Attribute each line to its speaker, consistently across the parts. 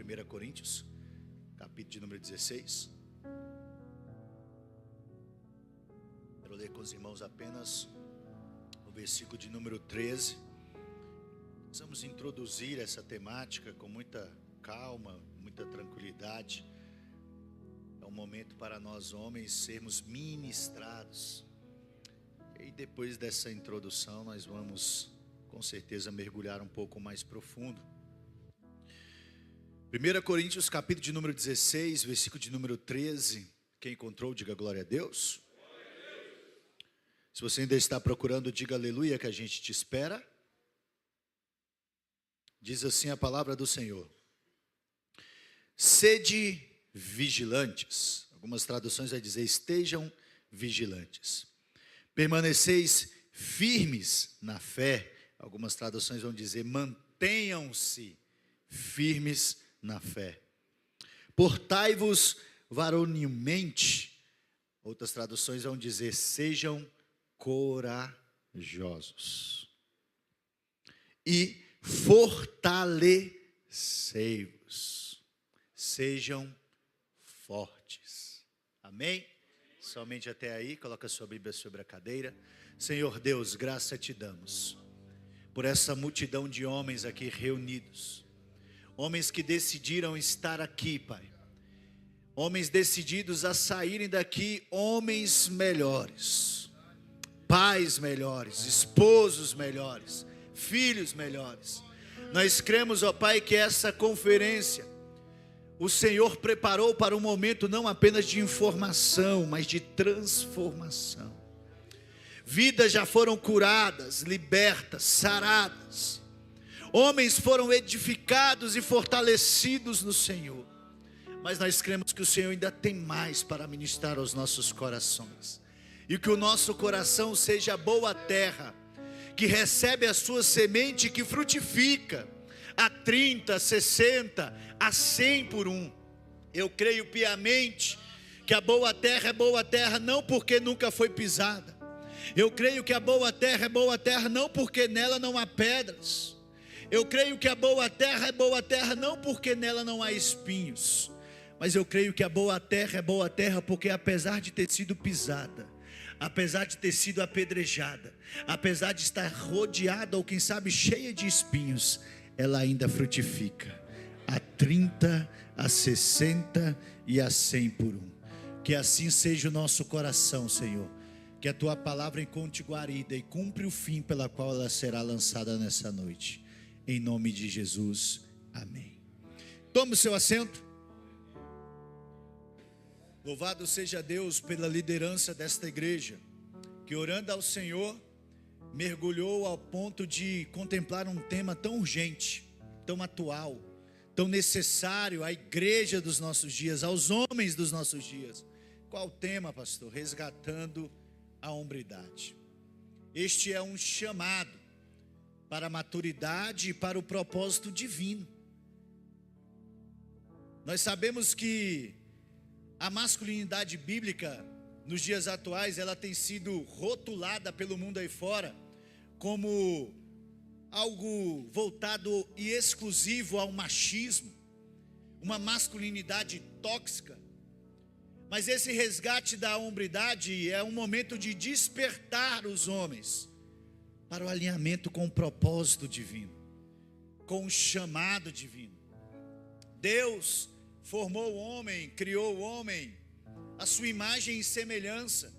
Speaker 1: 1 Coríntios, capítulo de número 16. Quero ler com os irmãos apenas o versículo de número 13. Nós vamos introduzir essa temática com muita calma, muita tranquilidade. É um momento para nós homens sermos ministrados. E depois dessa introdução nós vamos com certeza mergulhar um pouco mais profundo. 1 Coríntios capítulo de número 16, versículo de número 13. Quem encontrou, diga glória a Deus. Se você ainda está procurando, diga aleluia, que a gente te espera. Diz assim a palavra do Senhor: sede vigilantes. Algumas traduções vai dizer estejam vigilantes. Permaneceis firmes na fé. Algumas traduções vão dizer mantenham-se firmes na fé. Portai-vos varonilmente. Outras traduções vão dizer sejam corajosos. E fortalecei-vos. Sejam fortes. Amém? Somente até aí. Coloca a sua Bíblia sobre a cadeira. Senhor Deus, graça te damos por essa multidão de homens aqui reunidos. Homens que decidiram estar aqui, Pai. Homens decididos a saírem daqui, homens melhores, pais melhores, esposos melhores, filhos melhores. Nós cremos, ó Pai, que essa conferência o Senhor preparou para um momento não apenas de informação, mas de transformação. Vidas já foram curadas, libertas, saradas. Homens foram edificados e fortalecidos no Senhor. Mas nós cremos que o Senhor ainda tem mais para ministrar aos nossos corações. E que o nosso coração seja boa terra, que recebe a sua semente, que frutifica a 30, 60, a 100 por um. Eu creio piamente que a boa terra é boa terra não porque nunca foi pisada. Eu creio que a boa terra é boa terra não porque nela não há pedras. Eu creio que a boa terra é boa terra não porque nela não há espinhos. Mas eu creio que a boa terra é boa terra porque apesar de ter sido pisada, apesar de ter sido apedrejada, apesar de estar rodeada ou quem sabe cheia de espinhos, ela ainda frutifica a 30, a 60 e a 100 por um. Que assim seja o nosso coração, Senhor. Que a Tua palavra encontre guarida e cumpre o fim pela qual ela será lançada nessa noite. Em nome de Jesus, amém. Tome o seu assento. Louvado seja Deus pela liderança desta igreja, que orando ao Senhor, mergulhou ao ponto de contemplar um tema tão urgente, tão atual, tão necessário à igreja dos nossos dias, aos homens dos nossos dias. Qual o tema, pastor? Resgatando a hombridade. Este é um chamado para a maturidade e para o propósito divino. Nós sabemos que a masculinidade bíblica nos dias atuais, ela tem sido rotulada pelo mundo aí fora como algo voltado e exclusivo ao machismo, uma masculinidade tóxica. Mas esse resgate da hombridade é um momento de despertar os homens para o alinhamento com o propósito divino, com o chamado divino. Deus formou o homem, criou o homem, a sua imagem e semelhança,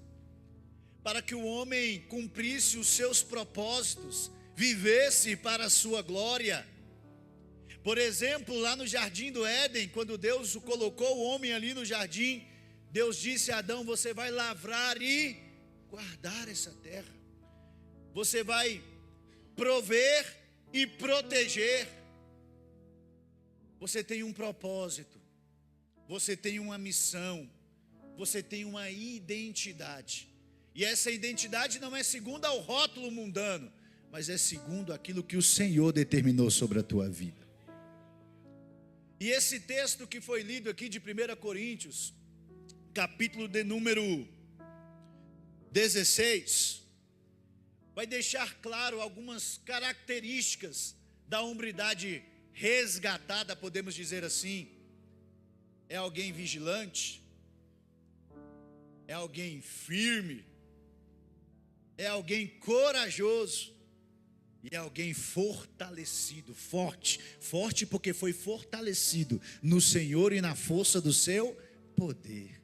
Speaker 1: para que o homem cumprisse os seus propósitos, vivesse para a sua glória. Por exemplo, lá no jardim do Éden, quando Deus colocou o homem ali no jardim, Deus disse a Adão: você vai lavrar e guardar essa terra, você vai prover e proteger. Você tem um propósito, você tem uma missão, você tem uma identidade. E essa identidade não é segundo ao rótulo mundano, mas é segundo aquilo que o Senhor determinou sobre a tua vida. E esse texto que foi lido aqui de 1 Coríntios, capítulo de número 16, vai deixar claro algumas características da hombridade resgatada, podemos dizer assim, é alguém vigilante, é alguém firme, é alguém corajoso e é alguém fortalecido, forte porque foi fortalecido no Senhor e na força do seu poder.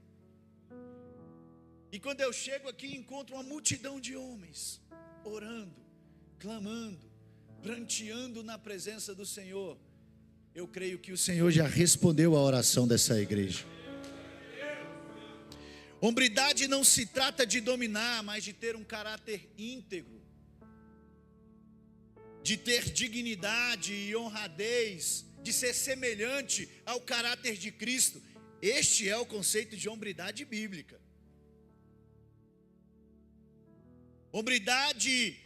Speaker 1: E quando eu chego aqui, encontro uma multidão de homens orando, clamando, pranteando na presença do Senhor. Eu creio que o Senhor já respondeu a oração dessa igreja. Hombridade não se trata de dominar, mas de ter um caráter íntegro, de ter dignidade e honradez, de ser semelhante ao caráter de Cristo. Este é o conceito de hombridade bíblica. Hombridade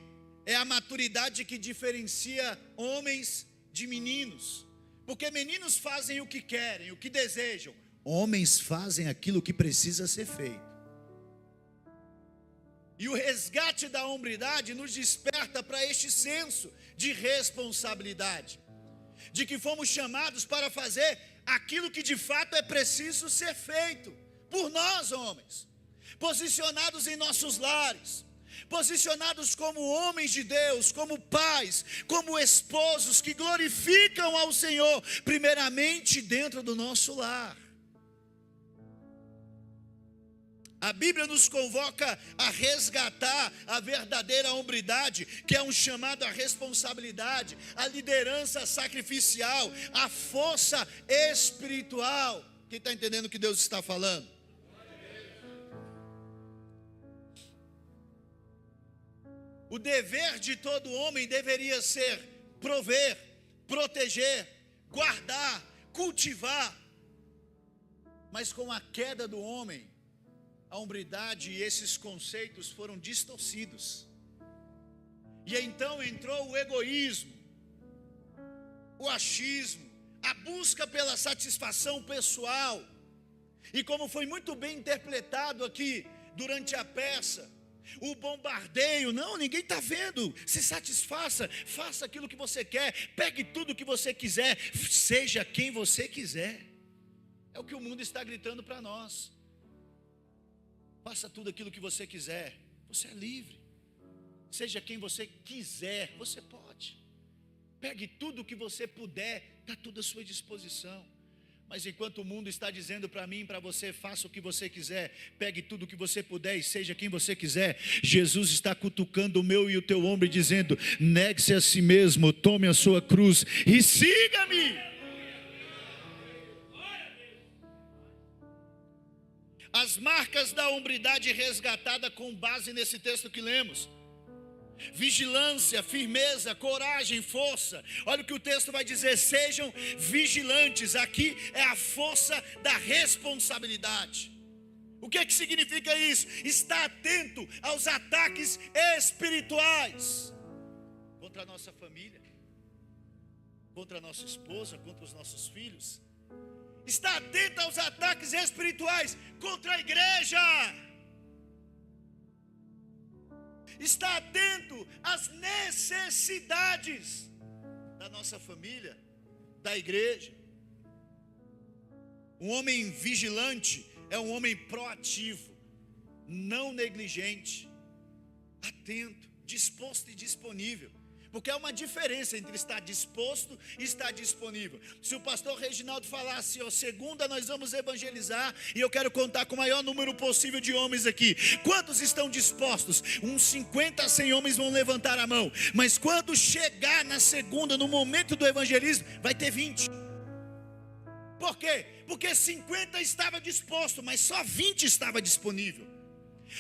Speaker 1: é a maturidade que diferencia homens de meninos, porque meninos fazem o que querem, o que desejam, homens fazem aquilo que precisa ser feito. E o resgate da hombridade nos desperta para este senso de responsabilidade, de que fomos chamados para fazer aquilo que de fato é preciso ser feito por nós, homens, posicionados em nossos lares, posicionados como homens de Deus, como pais, como esposos que glorificam ao Senhor, primeiramente dentro do nosso lar. A Bíblia nos convoca a resgatar a verdadeira hombridade, que é um chamado à responsabilidade, à liderança sacrificial, à força espiritual. Quem está entendendo o que Deus está falando? O dever de todo homem deveria ser prover, proteger, guardar, cultivar. Mas com a queda do homem, a hombridade e esses conceitos foram distorcidos. E então entrou o egoísmo, o achismo, a busca pela satisfação pessoal. E como foi muito bem interpretado aqui durante a peça, o bombardeio, não, ninguém está vendo, se satisfaça, faça aquilo que você quer, pegue tudo que você quiser, seja quem você quiser. É o que o mundo está gritando para nós. Faça tudo aquilo que você quiser, você é livre. Seja quem você quiser, você pode. Pegue tudo o que você puder, está tudo à sua disposição. Mas enquanto o mundo está dizendo para mim e para você, faça o que você quiser, pegue tudo o que você puder e seja quem você quiser, Jesus está cutucando o meu e o teu ombro e dizendo: negue-se a si mesmo, tome a sua cruz e siga-me. As marcas da hombridade resgatada com base nesse texto que lemos: vigilância, firmeza, coragem, força. Olha o que o texto vai dizer: sejam vigilantes. Aqui é a força da responsabilidade. O que é que significa isso? Estar atento aos ataques espirituais contra a nossa família, contra a nossa esposa, contra os nossos filhos. Está atento aos ataques espirituais contra a igreja. Está atento às necessidades da nossa família, da igreja. Um homem vigilante é um homem proativo, não negligente, atento, disposto e disponível. Porque há uma diferença entre estar disposto e estar disponível. Se o pastor Reginaldo falasse, segunda nós vamos evangelizar, e eu quero contar com o maior número possível de homens aqui. Quantos estão dispostos? Uns 50 a 100 homens vão levantar a mão. Mas quando chegar na segunda, no momento do evangelismo, vai ter 20. Por quê? Porque 50 estava disposto, mas só 20 estava disponível.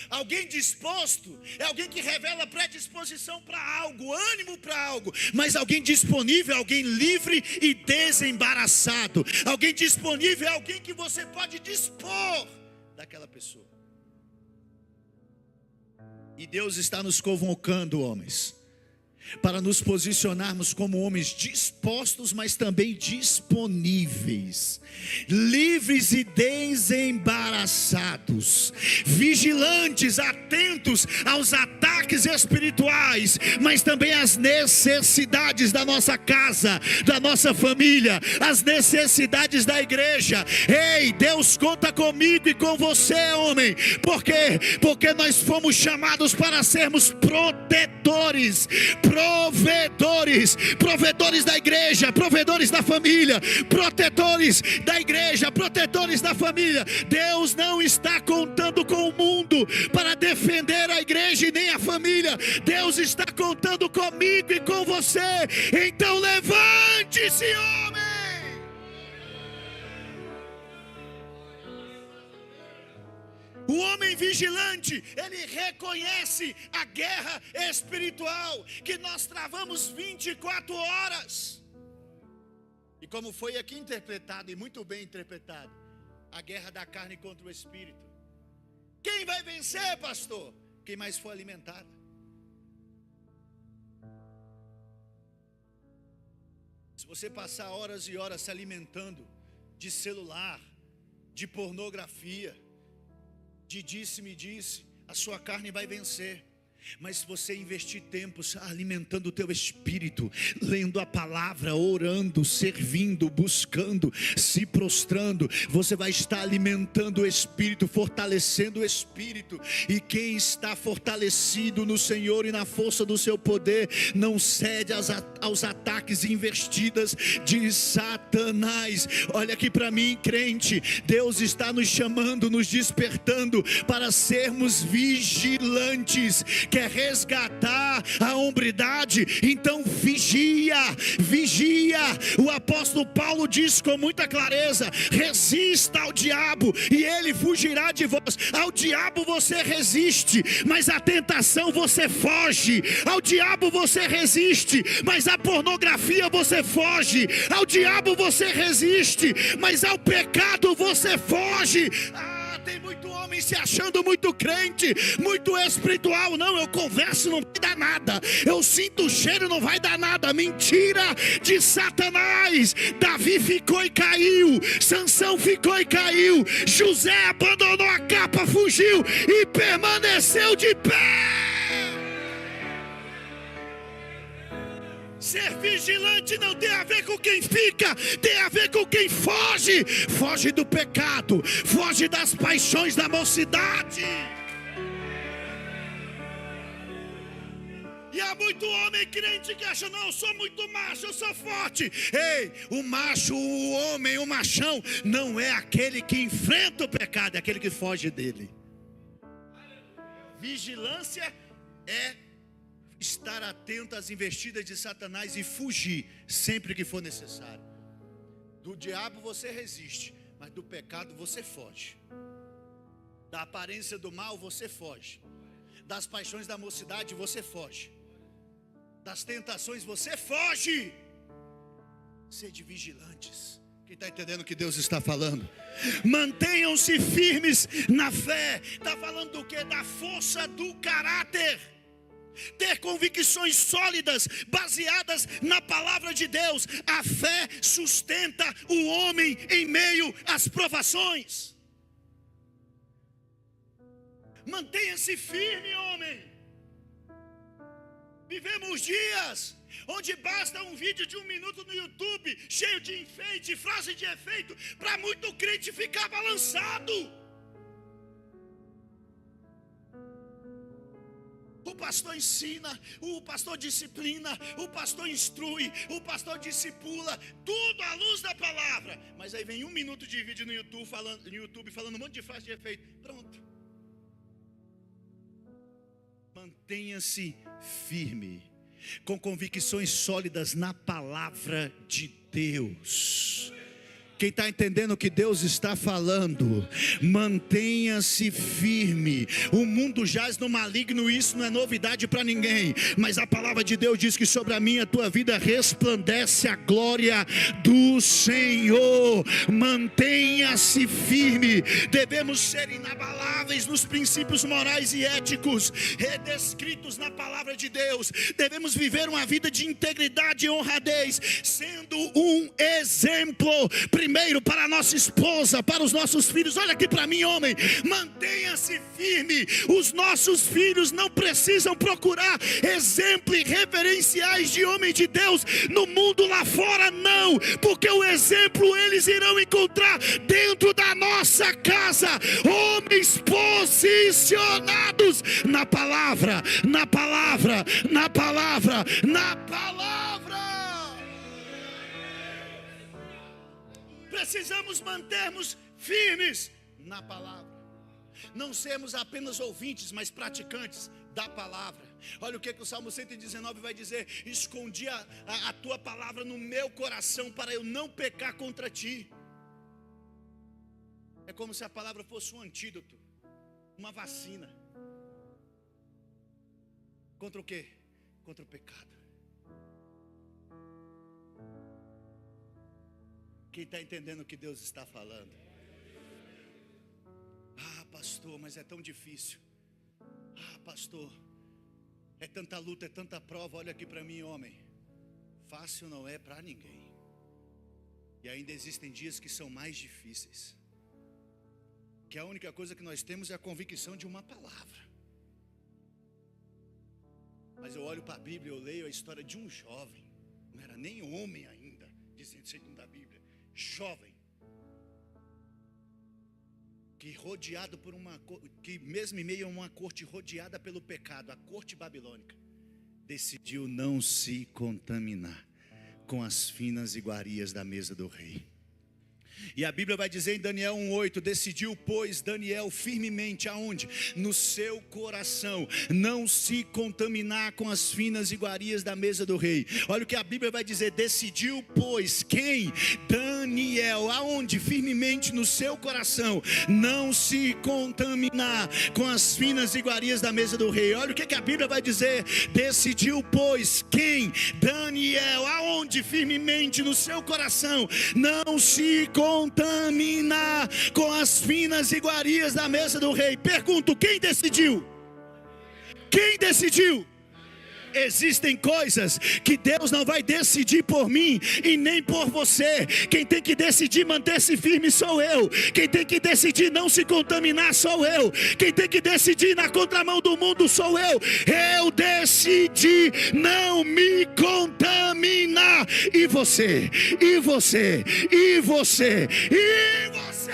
Speaker 1: Alguém disposto é alguém que revela predisposição para algo, ânimo para algo. Mas alguém disponível é alguém livre e desembaraçado. Alguém disponível é alguém que você pode dispor daquela pessoa. E Deus está nos convocando, homens, para nos posicionarmos como homens dispostos, mas também disponíveis, livres e desembaraçados, vigilantes, atentos aos ataques espirituais, mas também às necessidades da nossa casa, da nossa família, as necessidades da igreja. Ei, Deus conta comigo e com você, homem. Por quê? Porque nós fomos chamados para sermos protetores, provedores da igreja, provedores da família, protetores da igreja, protetores da família. Deus não está contando com o mundo para defender a igreja e nem a família. Deus está contando comigo e com você. Então levante-se, homem. O homem vigilante, ele reconhece a guerra espiritual que nós travamos 24 horas. E como foi aqui interpretado, e muito bem interpretado, a guerra da carne contra o espírito. Quem vai vencer, pastor? Quem mais for alimentado. Se você passar horas e horas se alimentando de celular, de pornografia, de disse-me-disse, a sua carne vai vencer. Mas se você investir tempo alimentando o teu espírito, lendo a palavra, orando, servindo, buscando, se prostrando, você vai estar alimentando o espírito, fortalecendo o espírito. E quem está fortalecido no Senhor e na força do seu poder, não cede aos ataques e investidas de Satanás. Olha aqui para mim, crente, Deus está nos chamando, nos despertando para sermos vigilantes. Quer resgatar a hombridade? Então vigia. O apóstolo Paulo diz com muita clareza: resista ao diabo e ele fugirá de vós. Ao diabo você resiste, mas à tentação você foge. Ao diabo você resiste, mas à pornografia você foge. Ao diabo você resiste, mas ao pecado você foge. Tem muito homem se achando muito crente, muito espiritual. Não, eu converso, não vai dar nada. Eu sinto o cheiro, não vai dar nada. Mentira de Satanás. Davi ficou e caiu. Sansão ficou e caiu. José abandonou a capa, fugiu e permaneceu de pé. Ser vigilante não tem a ver com quem fica, tem a ver com quem foge. Foge do pecado, foge das paixões da mocidade. E há muito homem crente que acha: não, eu sou muito macho, eu sou forte. Ei, o macho, o homem, o machão, não é aquele que enfrenta o pecado, é aquele que foge dele. Vigilância é estar atento às investidas de Satanás e fugir sempre que for necessário. Do diabo você resiste, mas do pecado você foge. Da aparência do mal você foge. Das paixões da mocidade você foge. Das tentações você foge. Sede vigilantes. Quem está entendendo o que Deus está falando? Mantenham-se firmes na fé. Está falando do que? Da força do caráter. Ter convicções sólidas, baseadas na palavra de Deus. A fé sustenta o homem em meio às provações. Mantenha-se firme, homem. Vivemos dias onde basta um vídeo de 1 minuto no YouTube, cheio de enfeite, frase de efeito, para muito crente ficar balançado. O pastor ensina, o pastor disciplina, o pastor instrui, o pastor discipula, tudo à luz da palavra. Mas aí vem 1 minuto de vídeo no YouTube falando um monte de frase de efeito. Pronto. Mantenha-se firme, com convicções sólidas na palavra de Deus. Quem está entendendo o que Deus está falando, mantenha-se firme. O mundo jaz no maligno, isso não é novidade para ninguém, mas a palavra de Deus diz que sobre a minha e a tua vida resplandece a glória do Senhor. Mantenha-se firme. Devemos ser inabaláveis nos princípios morais e éticos descritos na palavra de Deus. Devemos viver uma vida de integridade e honradez, sendo um exemplo, primeiro para a nossa esposa, para os nossos filhos. Olha aqui para mim, homem, mantenha-se firme. Os nossos filhos não precisam procurar exemplos e referenciais de homem de Deus no mundo lá fora, não, porque o exemplo eles irão encontrar dentro da nossa casa. Homens posicionados na palavra, na palavra, na palavra, na palavra. Precisamos mantermos firmes na palavra, não sermos apenas ouvintes, mas praticantes da palavra. Olha o que o Salmo 119 vai dizer: escondi a tua palavra no meu coração para eu não pecar contra ti. É como se a palavra fosse um antídoto, uma vacina. Contra o quê? Contra o pecado. Quem está entendendo o que Deus está falando? Ah, pastor, mas é tão difícil. Ah, pastor, é tanta luta, é tanta prova. Olha aqui para mim, homem. Fácil não é para ninguém. E ainda existem dias que são mais difíceis, que a única coisa que nós temos é a convicção de uma palavra. Mas eu olho para a Bíblia, eu leio a história de um jovem, não era nem homem ainda, dizendo segundo a Bíblia, jovem, que rodeado por que mesmo em meio a uma corte rodeada pelo pecado, a corte babilônica, decidiu não se contaminar com as finas iguarias da mesa do rei. E a Bíblia vai dizer em Daniel 1:8: decidiu, pois, Daniel firmemente, aonde? No seu coração, não se contaminar com as finas iguarias da mesa do rei. Olha o que a Bíblia vai dizer: decidiu, pois, quem? Daniel, aonde? Firmemente no seu coração, não se contaminar com as finas iguarias da mesa do rei. Olha o que a Bíblia vai dizer: decidiu, pois, quem? Daniel, aonde? Firmemente no seu coração, não se contaminar com as finas iguarias da mesa do rei. Pergunto, quem decidiu? Quem decidiu? Existem coisas que Deus não vai decidir por mim e nem por você. Quem tem que decidir manter-se firme sou eu. Quem tem que decidir não se contaminar sou eu. Quem tem que decidir na contramão do mundo sou eu. Eu decidi não me contaminar. E você, e você, e você, e você.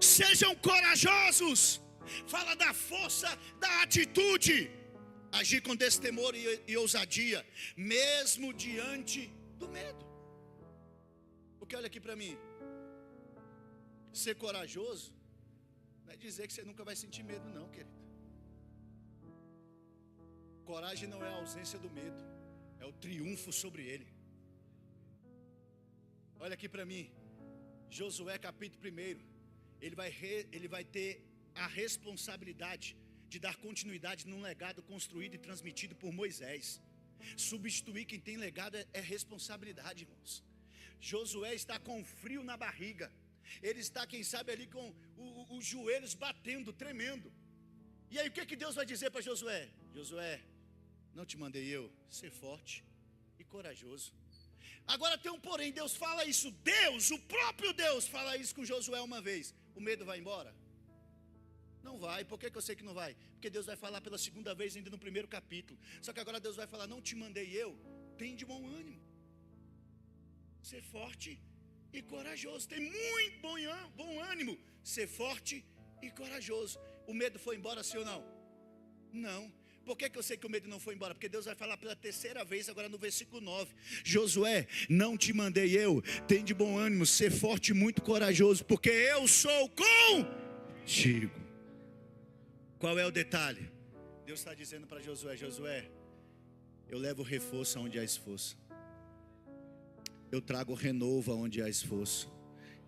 Speaker 1: Sejam corajosos. Fala da força, da atitude. Agir com destemor e ousadia, mesmo diante do medo. Porque olha aqui para mim, ser corajoso não é dizer que você nunca vai sentir medo, não, querido. Coragem não é a ausência do medo, é o triunfo sobre ele. Olha aqui para mim, Josué capítulo 1, ele vai ter a responsabilidade de dar continuidade num legado construído e transmitido por Moisés. Substituir quem tem legado é responsabilidade, irmãos. Josué está com frio na barriga. Ele está, quem sabe, ali com os joelhos batendo, tremendo. E aí o que Deus vai dizer para Josué? Josué, não te mandei eu ser forte e corajoso. Agora tem um porém, Deus fala isso, Deus, o próprio Deus fala isso com Josué uma vez. O medo vai embora? Não vai. Por que eu sei que não vai? Porque Deus vai falar pela segunda vez ainda no primeiro capítulo. Só que agora Deus vai falar: não te mandei eu, tem de bom ânimo, ser forte e corajoso. Tem muito bom ânimo, ser forte e corajoso. O medo foi embora, sim ou não? Não. Por que eu sei que o medo não foi embora? Porque Deus vai falar pela terceira vez agora no versículo 9: Josué, não te mandei eu, tem de bom ânimo, ser forte e muito corajoso, porque eu sou contigo. Qual é o detalhe? Deus está dizendo para Josué: Josué, eu levo reforço aonde há esforço. eu trago renovo aonde há esforço.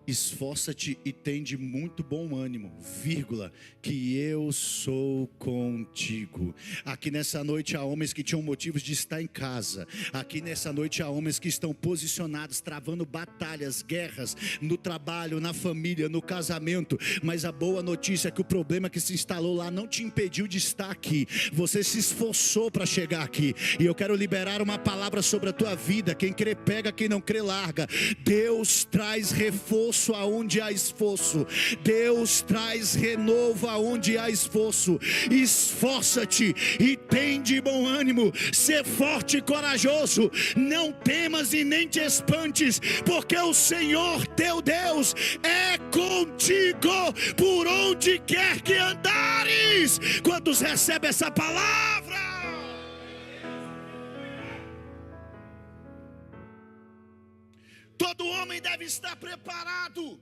Speaker 1: Esforça-te e tem de muito bom ânimo, vírgula, que eu sou contigo. Aqui nessa noite há homens que tinham motivos de estar em casa. Aqui nessa noite há homens que estão posicionados, travando batalhas, guerras, no trabalho, na família, no casamento. Mas a boa notícia é que o problema que se instalou lá não te impediu de estar aqui. Você se esforçou para chegar aqui. E eu quero liberar uma palavra sobre a tua vida. Quem crê pega, quem não crê larga. Deus traz reforço aonde há esforço. Deus traz renovo aonde há esforço. Esforça-te e tem de bom ânimo. Ser forte e corajoso. Não temas e nem te espantes, porque o Senhor teu Deus é contigo por onde quer que andares. Quantos recebem essa palavra? Todo homem deve estar preparado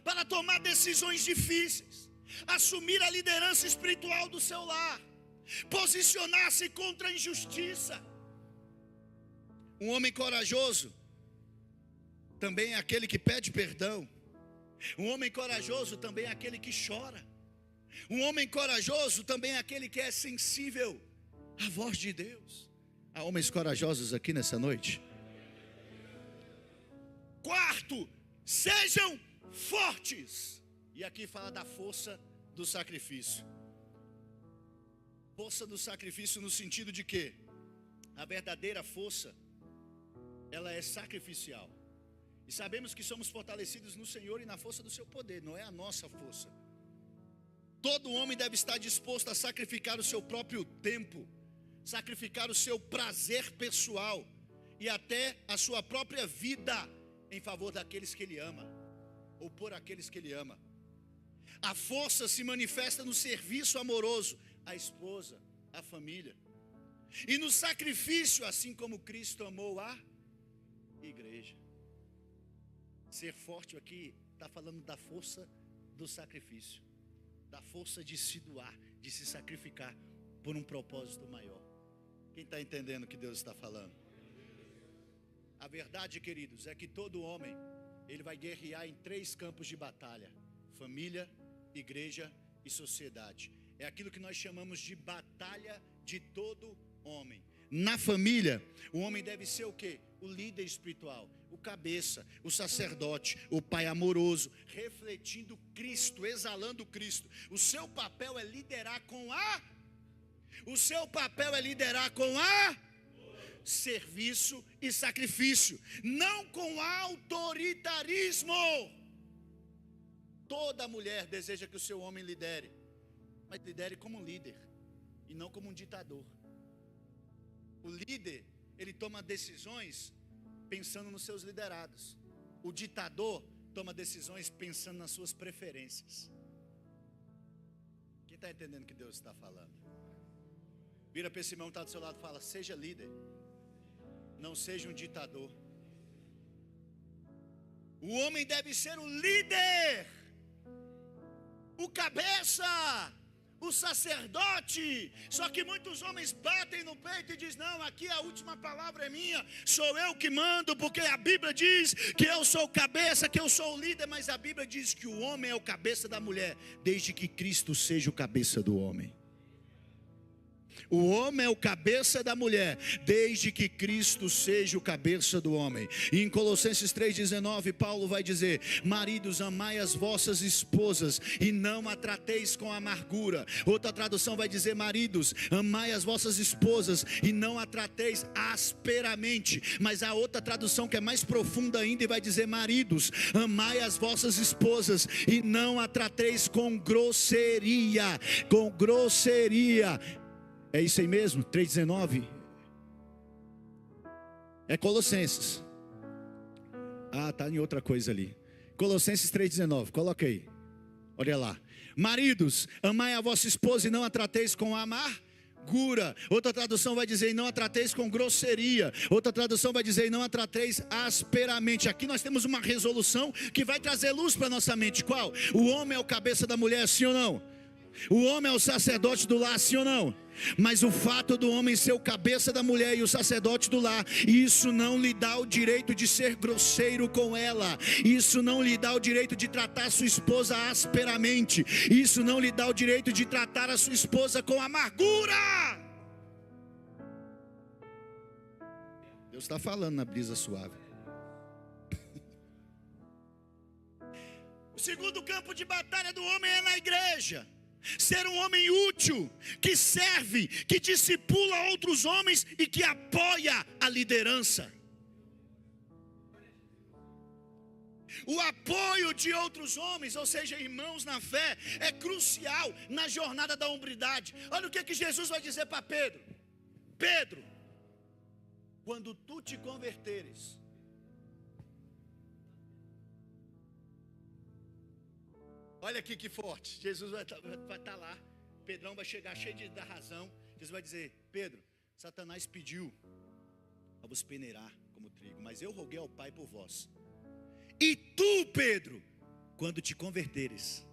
Speaker 1: para tomar decisões difíceis, assumir a liderança espiritual do seu lar, posicionar-se contra a injustiça. Um homem corajoso também é aquele que pede perdão. Um homem corajoso também é aquele que chora. Um homem corajoso também é aquele que é sensível à voz de Deus. Há homens corajosos aqui nessa noite? Quarto, sejam fortes. E aqui fala da força do sacrifício. Força do sacrifício no sentido de que a verdadeira força, ela é sacrificial. E sabemos que somos fortalecidos no Senhor e na força do seu poder, não é a nossa força. Todo homem deve estar disposto a sacrificar o seu próprio tempo, sacrificar o seu prazer pessoal e até a sua própria vida em favor daqueles que Ele ama, ou por aqueles que Ele ama. A força se manifesta no serviço amoroso à esposa, à família, e no sacrifício, assim como Cristo amou a igreja. Ser forte aqui está falando da força do sacrifício, da força de se doar, de se sacrificar por um propósito maior. Quem está entendendo o que Deus está falando? A verdade, queridos, é que todo homem, ele vai guerrear em 3 campos de batalha: família, igreja e sociedade. É aquilo que nós chamamos de batalha de todo homem. Na família, o homem deve ser o quê? O líder espiritual, o cabeça, o sacerdote, o pai amoroso, refletindo Cristo, exalando Cristo. O seu papel é liderar com a... serviço e sacrifício, não com autoritarismo. Toda mulher deseja que o seu homem lidere, mas lidere como um líder e não como um ditador. O líder, ele toma decisões pensando nos seus liderados. O ditador toma decisões pensando nas suas preferências. Quem está entendendo o que Deus está falando? Vira para esse irmão que está do seu lado e fala: seja líder, não seja um ditador. O homem deve ser o líder, o cabeça, o sacerdote. Só que muitos homens batem no peito e dizem: não, aqui a última palavra é minha, sou eu que mando, porque a Bíblia diz que eu sou o cabeça, que eu sou o líder. Mas a Bíblia diz que o homem é o cabeça da mulher, desde que Cristo seja o cabeça do homem. O homem é o cabeça da mulher, desde que Cristo seja o cabeça do homem. E em Colossenses 3,19, Paulo vai dizer: maridos, amai as vossas esposas e não a trateis com amargura. Outra tradução vai dizer: maridos, amai as vossas esposas e não a trateis asperamente. Mas a outra tradução, que é mais profunda ainda, e vai dizer: maridos, amai as vossas esposas e não a trateis com grosseria. Com grosseria. É isso aí mesmo? 3,19? É Colossenses. Ah, está em outra coisa ali. Colossenses 3,19, coloca aí. Olha lá. Maridos, amai a vossa esposa e não a trateis com amargura. Outra tradução vai dizer: e não a trateis com grosseria. Outra tradução vai dizer: e não a trateis asperamente. Aqui nós temos uma resolução que vai trazer luz para a nossa mente. Qual? O homem é o cabeça da mulher, sim ou não? O homem é o sacerdote do lar, sim ou não? Mas o fato do homem ser o cabeça da mulher e o sacerdote do lar, isso não lhe dá o direito de ser grosseiro com ela. Isso não lhe dá o direito de tratar sua esposa asperamente. Isso não lhe dá o direito de tratar a sua esposa com amargura. Deus está falando na brisa suave. O segundo campo de batalha do homem é na igreja. Ser um homem útil, que serve, que discipula outros homens e que apoia a liderança. O apoio de outros homens, ou seja, irmãos na fé, é crucial na jornada da hombridade. Olha o que Jesus vai dizer para Pedro: Pedro, quando tu te converteres, olha aqui que forte. Jesus vai estar lá. Pedrão vai chegar cheio da razão. Jesus vai dizer: Pedro, Satanás pediu a vos peneirar como trigo, mas eu roguei ao Pai por vós. E tu, Pedro, quando te converteres,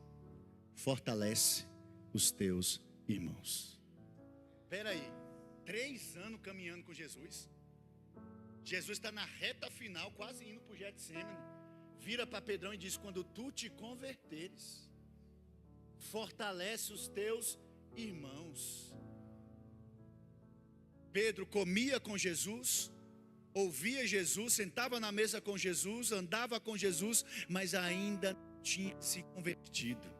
Speaker 1: fortalece os teus irmãos. Espera aí, 3 anos caminhando com Jesus. Jesus está na reta final, quase indo para o Getsemane. Vira para Pedrão e diz: quando tu te converteres, fortalece os teus irmãos. Pedro comia com Jesus, ouvia Jesus, sentava na mesa com Jesus, andava com Jesus, mas ainda não tinha se convertido.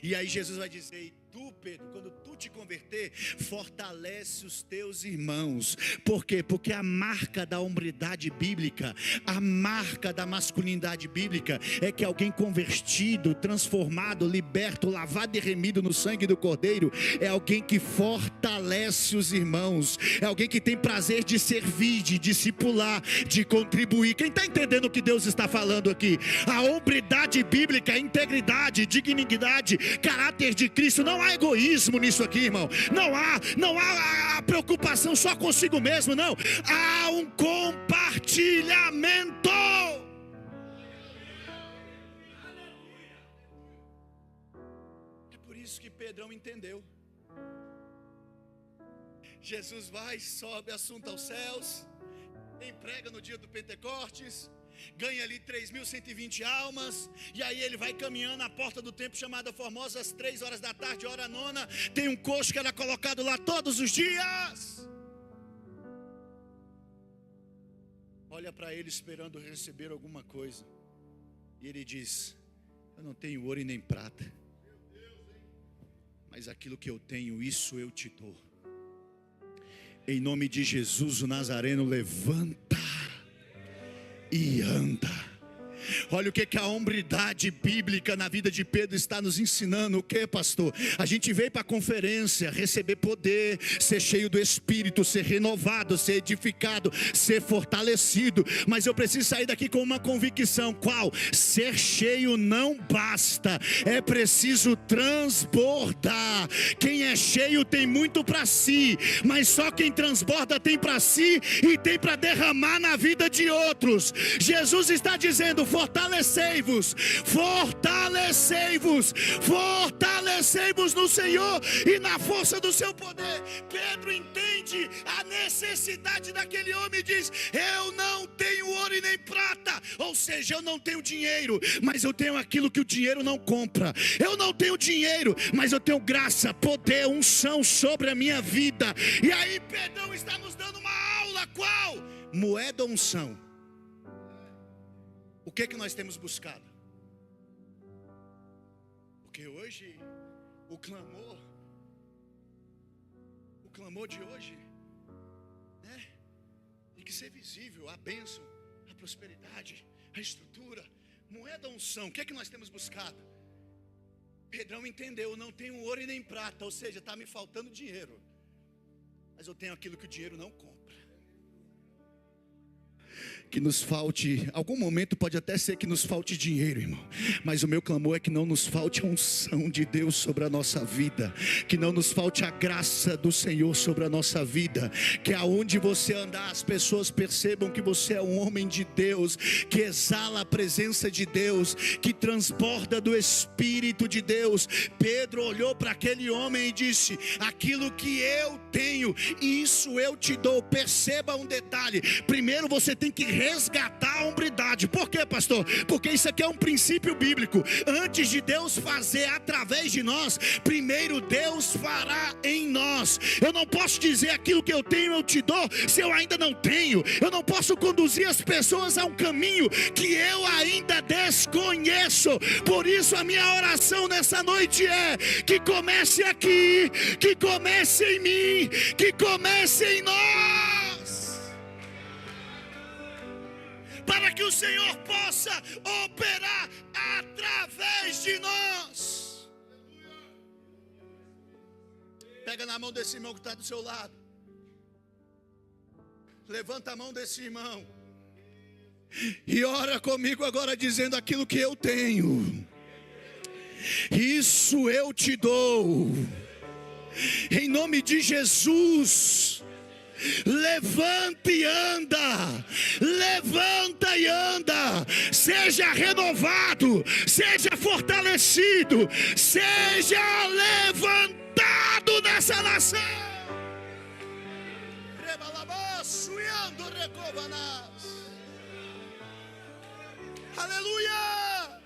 Speaker 1: E aí Jesus vai dizer: e tu, Pedro, quando tu te converter, fortalece os teus irmãos. Por quê? Porque a marca da hombridade bíblica, a marca da masculinidade bíblica, é que alguém convertido, transformado, liberto, lavado e remido no sangue do Cordeiro, é alguém que fortalece os irmãos, é alguém que tem prazer de servir, de discipular, de contribuir. Quem está entendendo o que Deus está falando aqui? A hombridade bíblica, integridade, dignidade, caráter de Cristo. Não há egoísmo nisso aqui, irmão. Não há a preocupação só consigo mesmo, não. Há um compartilhamento. É por isso que Pedrão entendeu. Jesus vai, sobe assunto aos céus, emprega no dia do Pentecostes, ganha ali 3.120 almas, e aí ele vai caminhando à porta do templo chamada Formosa, às 3 horas da tarde, hora nona. Tem um coxo que era colocado lá todos os dias. Olha para ele esperando receber alguma coisa, e ele diz: eu não tenho ouro e nem prata, mas aquilo que eu tenho, isso eu te dou. Em nome de Jesus o Nazareno, levanta e anda. Olha o que a hombridade bíblica na vida de Pedro está nos ensinando. O que, pastor? A gente veio para a conferência receber poder, ser cheio do Espírito, ser renovado, ser edificado, ser fortalecido. Mas eu preciso sair daqui com uma convicção. Qual? Ser cheio não basta, é preciso transbordar. Quem é cheio tem muito para si, mas só quem transborda tem para si e tem para derramar na vida de outros. Jesus está dizendo: fortalecei-vos, fortalecei-vos, fortalecei-vos no Senhor e na força do seu poder. Pedro entende a necessidade daquele homem e diz: eu não tenho ouro e nem prata, ou seja, eu não tenho dinheiro, mas eu tenho aquilo que o dinheiro não compra. Eu não tenho dinheiro, mas eu tenho graça, poder, unção sobre a minha vida. E aí Pedro está nos dando uma aula. Qual? Moeda ou unção? O que nós temos buscado? Porque hoje o clamor de hoje, né, tem que ser visível, a bênção, a prosperidade, a estrutura, moeda ou unção. O que nós temos buscado? Pedrão entendeu: eu não tenho ouro e nem prata, ou seja, está me faltando dinheiro, mas eu tenho aquilo que o dinheiro não compra.
Speaker 2: que nos falte, algum momento pode até ser que nos falte dinheiro, irmão, mas o meu clamor é que não nos falte a unção de Deus sobre a nossa vida, que não nos falte a graça do Senhor sobre a nossa vida, que aonde você andar as pessoas percebam que você é um homem de Deus, que exala a presença de Deus, que transborda do Espírito de Deus. Pedro olhou para aquele homem e disse: aquilo que eu tenho, isso eu te dou. Perceba um detalhe: primeiro você tem que resgatar a hombridade. Por quê, pastor? Porque isso aqui é um princípio bíblico. Antes de Deus fazer através de nós, primeiro Deus fará em nós. Eu não posso dizer aquilo que eu tenho eu te dou se eu ainda não tenho. Eu não posso conduzir as pessoas a um caminho que eu ainda desconheço. Por isso a minha oração nessa noite é que comece aqui, que comece em mim, que comece em nós, para que o Senhor possa operar através de nós. Pega na mão desse irmão que está do seu lado, levanta a mão desse irmão e ora comigo agora, dizendo: aquilo que eu tenho, isso eu te dou, em nome de Jesus. Levanta e anda, levanta e anda, seja renovado, seja fortalecido, seja levantado nessa nação. Aleluia!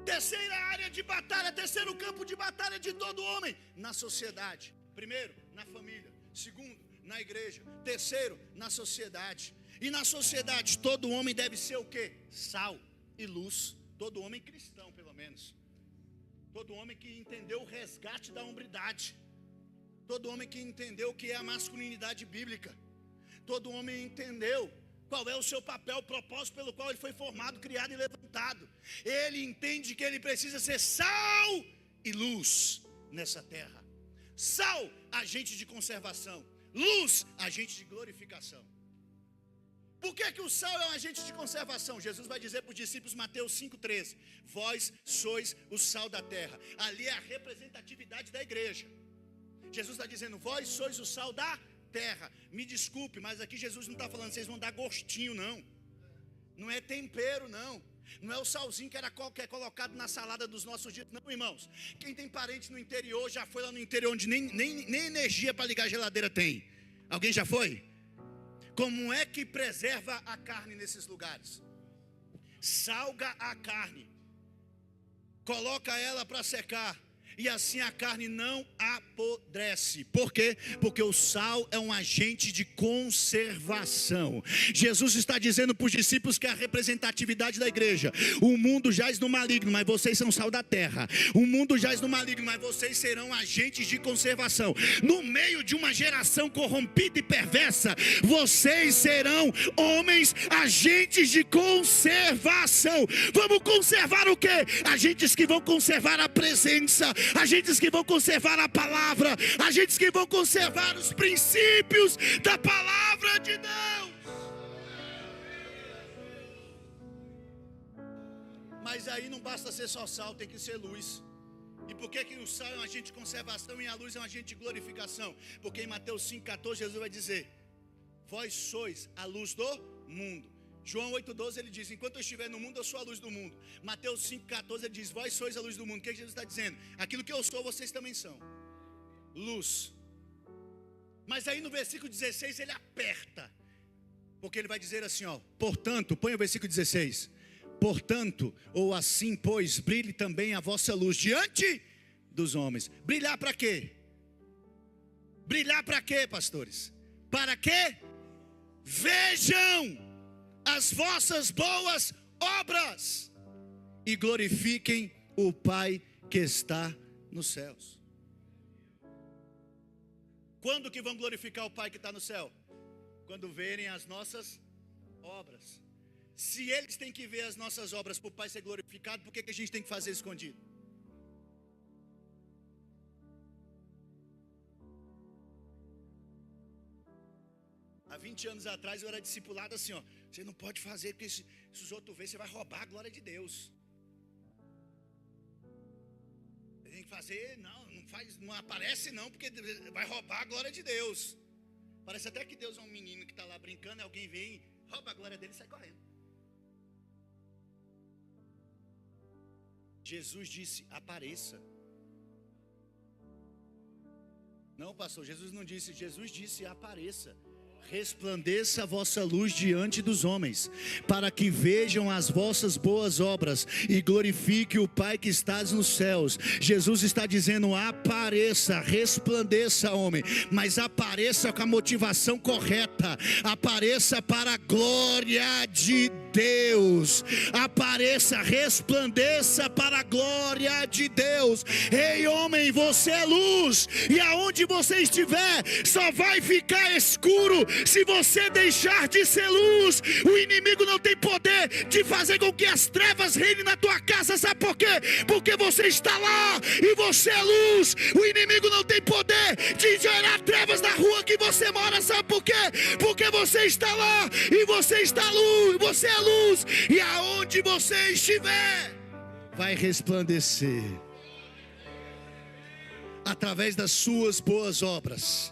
Speaker 2: Terceira área de batalha, terceiro campo de batalha de todo homem na sociedade. Primeiro, na família. Segundo, na igreja. Terceiro, na sociedade. E na sociedade, todo homem deve ser o quê? Sal e luz. Todo homem cristão, pelo menos. Todo homem que entendeu o resgate da hombridade. Todo homem que entendeu o que é a masculinidade bíblica. Todo homem entendeu qual é o seu papel, o propósito pelo qual ele foi formado, criado e levantado. Ele entende que ele precisa ser sal e luz nessa terra. Sal, agente de conservação. Luz, agente de glorificação. Por que o sal é um agente de conservação? Jesus vai dizer para os discípulos, Mateus 5,13: vós sois o sal da terra. Ali é a representatividade da igreja. Jesus está dizendo: vós sois o sal da terra. Me desculpe, mas aqui Jesus não está falando vocês vão dar gostinho, não. Não é tempero, não. Não é o salzinho que é colocado na salada dos nossos dias, não, irmãos. Quem tem parente no interior já foi lá no interior, onde nem energia para ligar a geladeira tem. Alguém já foi? Como é que preserva a carne nesses lugares? Salga a carne, coloca ela para secar, e assim a carne não apodrece. Por quê? Porque o sal é um agente de conservação. Jesus está dizendo para os discípulos que a representatividade da igreja: o mundo jaz no maligno, mas vocês são sal da terra. O mundo jaz no maligno, mas vocês serão agentes de conservação. No meio de uma geração corrompida e perversa, vocês serão homens, agentes de conservação. Vamos conservar o quê? Agentes que vão conservar a presença, agentes que vão conservar a palavra, agentes que vão conservar os princípios da palavra de Deus. Mas aí não basta ser só sal, tem que ser luz. E por que o sal é um agente de conservação e a luz é um agente de glorificação? Porque em Mateus 5,14 Jesus vai dizer: vós sois a luz do mundo. João 8,12 ele diz: enquanto eu estiver no mundo, eu sou a luz do mundo. Mateus 5,14 ele diz: vós sois a luz do mundo. O que Jesus está dizendo? Aquilo que eu sou, vocês também são. Luz. Mas aí no versículo 16 ele aperta, porque ele vai dizer assim, ó: portanto, põe o versículo 16: portanto, ou assim pois, brilhe também a vossa luz diante dos homens. Brilhar para quê? Brilhar para quê, pastores? Para que vejam as vossas boas obras e glorifiquem o Pai que está nos céus. Quando que vão glorificar o Pai que está no céu? Quando verem as nossas obras. Se eles têm que ver as nossas obras para o Pai ser glorificado, por que a gente tem que fazer escondido? Há 20 anos atrás eu era discipulado assim, ó. Você não pode fazer, porque se os outros verem, você vai roubar a glória de Deus. Você tem que fazer, não aparece não, porque vai roubar a glória de Deus. Parece até que Deus é um menino que está lá brincando, e alguém vem, rouba a glória dele e sai correndo. Jesus disse, apareça. Não, pastor, Jesus não disse, Jesus disse, apareça. Resplandeça a vossa luz diante dos homens, para que vejam as vossas boas obras e glorifique o Pai que estás nos céus. Jesus está dizendo, apareça, resplandeça, homem, mas apareça com a motivação correta, apareça para a glória de Deus, apareça, resplandeça para a glória de Deus. Ei, homem, você é luz, e aonde você estiver, só vai ficar escuro se você deixar de ser luz. O inimigo não tem poder de fazer com que as trevas reinem na tua casa. Sabe por quê? Porque você está lá e você é luz. O inimigo não tem poder de gerar trevas na rua que você mora. Sabe por quê? Porque você está lá e você está luz, você é luz, e aonde você estiver vai resplandecer através das suas boas obras.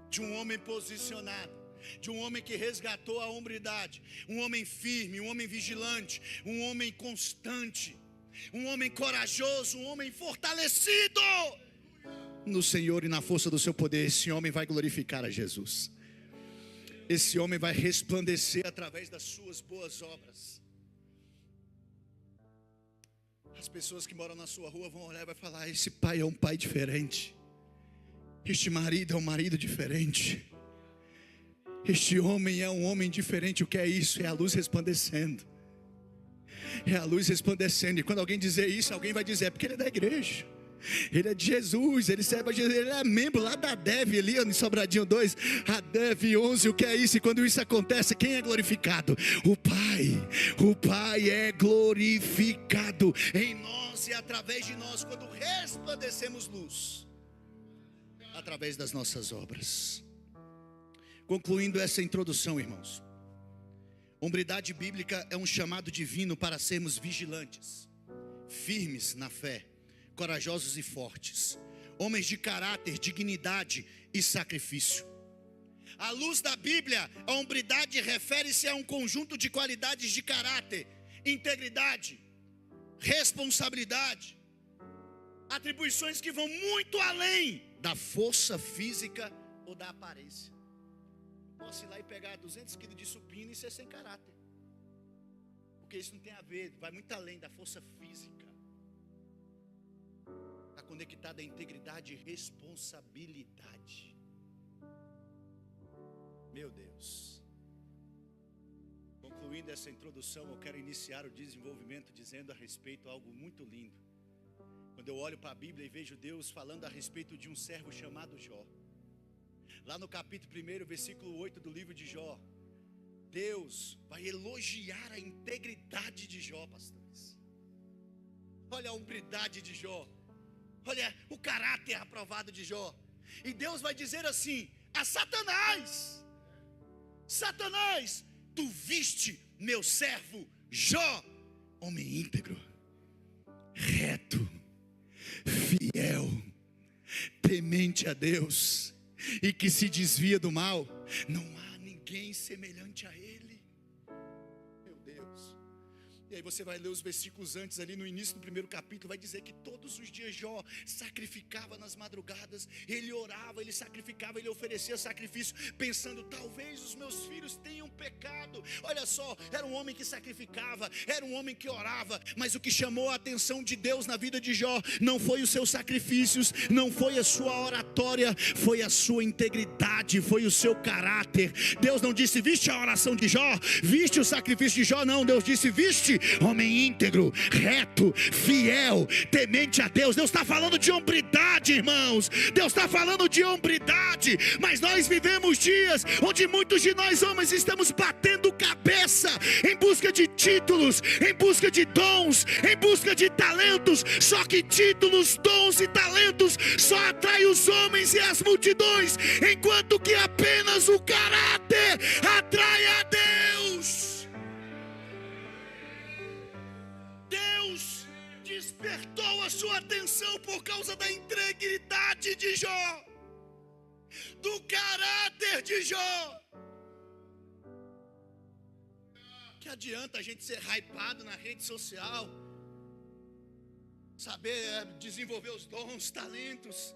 Speaker 2: De um homem posicionado, de um homem que resgatou a hombridade, um homem firme, um homem vigilante, um homem constante, um homem corajoso, um homem fortalecido no Senhor e na força do seu poder. Esse homem vai glorificar a Jesus. Esse homem vai resplandecer através das suas boas obras. As pessoas que moram na sua rua vão olhar e vai falar, esse pai é um pai diferente. Este marido é um marido diferente. Este homem é um homem diferente. O que é isso? É a luz resplandecendo. É a luz resplandecendo. E quando alguém dizer isso, alguém vai dizer, é porque ele é da igreja, ele é de Jesus, ele serve a Jesus, ele é membro lá da DEV ali em Sobradinho 2, a DEV 11, o que é isso? E quando isso acontece, quem é glorificado? O Pai é glorificado em nós e através de nós, quando resplandecemos luz através das nossas obras. Concluindo essa introdução, irmãos, hombridade bíblica é um chamado divino para sermos vigilantes, firmes na fé, corajosos e fortes, homens de caráter, dignidade e sacrifício. À luz da Bíblia, a hombridade refere-se a um conjunto de qualidades de caráter, integridade, responsabilidade, atribuições que vão muito além da força física ou da aparência. Posso ir lá e pegar 200 quilos de supino e ser sem caráter, porque isso não tem a ver, vai muito além da força física. Está conectada à integridade e responsabilidade. Meu Deus. Concluindo essa introdução, eu quero iniciar o desenvolvimento dizendo a respeito a algo muito lindo. Quando eu olho para a Bíblia e vejo Deus falando a respeito de um servo chamado Jó. Lá no capítulo 1, versículo 8 do livro de Jó, Deus vai elogiar a integridade de Jó, pastores. Olha a hombridade de Jó. Olha o caráter aprovado de Jó. E Deus vai dizer assim a Satanás: Satanás, tu viste meu servo Jó, homem íntegro, reto, fiel, temente a Deus e que se desvia do mal. Não há ninguém semelhante a ele. Meu Deus. E aí você vai ler os versículos antes ali no início do primeiro capítulo, vai dizer que todos os dias Jó sacrificava nas madrugadas, ele orava, ele sacrificava, ele oferecia sacrifício, pensando, talvez os meus filhos tenham pecado. Olha só, era um homem que sacrificava, era um homem que orava, mas o que chamou a atenção de Deus na vida de Jó não foi os seus sacrifícios, não foi a sua oratória, foi a sua integridade, foi o seu caráter. Deus não disse, viste a oração de Jó, viste o sacrifício de Jó, não. Deus disse, viste homem íntegro, reto, fiel, temente a Deus. Deus está falando de hombridade, irmãos. Deus está falando de hombridade. Mas nós vivemos dias onde muitos de nós homens estamos batendo cabeça em busca busca de títulos, em busca de dons, em busca de talentos. Só que títulos, dons e talentos só atraem os homens e as multidões, enquanto que apenas o caráter atrai a Deus. Deus despertou a sua atenção por causa da integridade de Jó, do caráter de Jó. Que adianta a gente ser hypado na rede social, saber desenvolver os dons, talentos,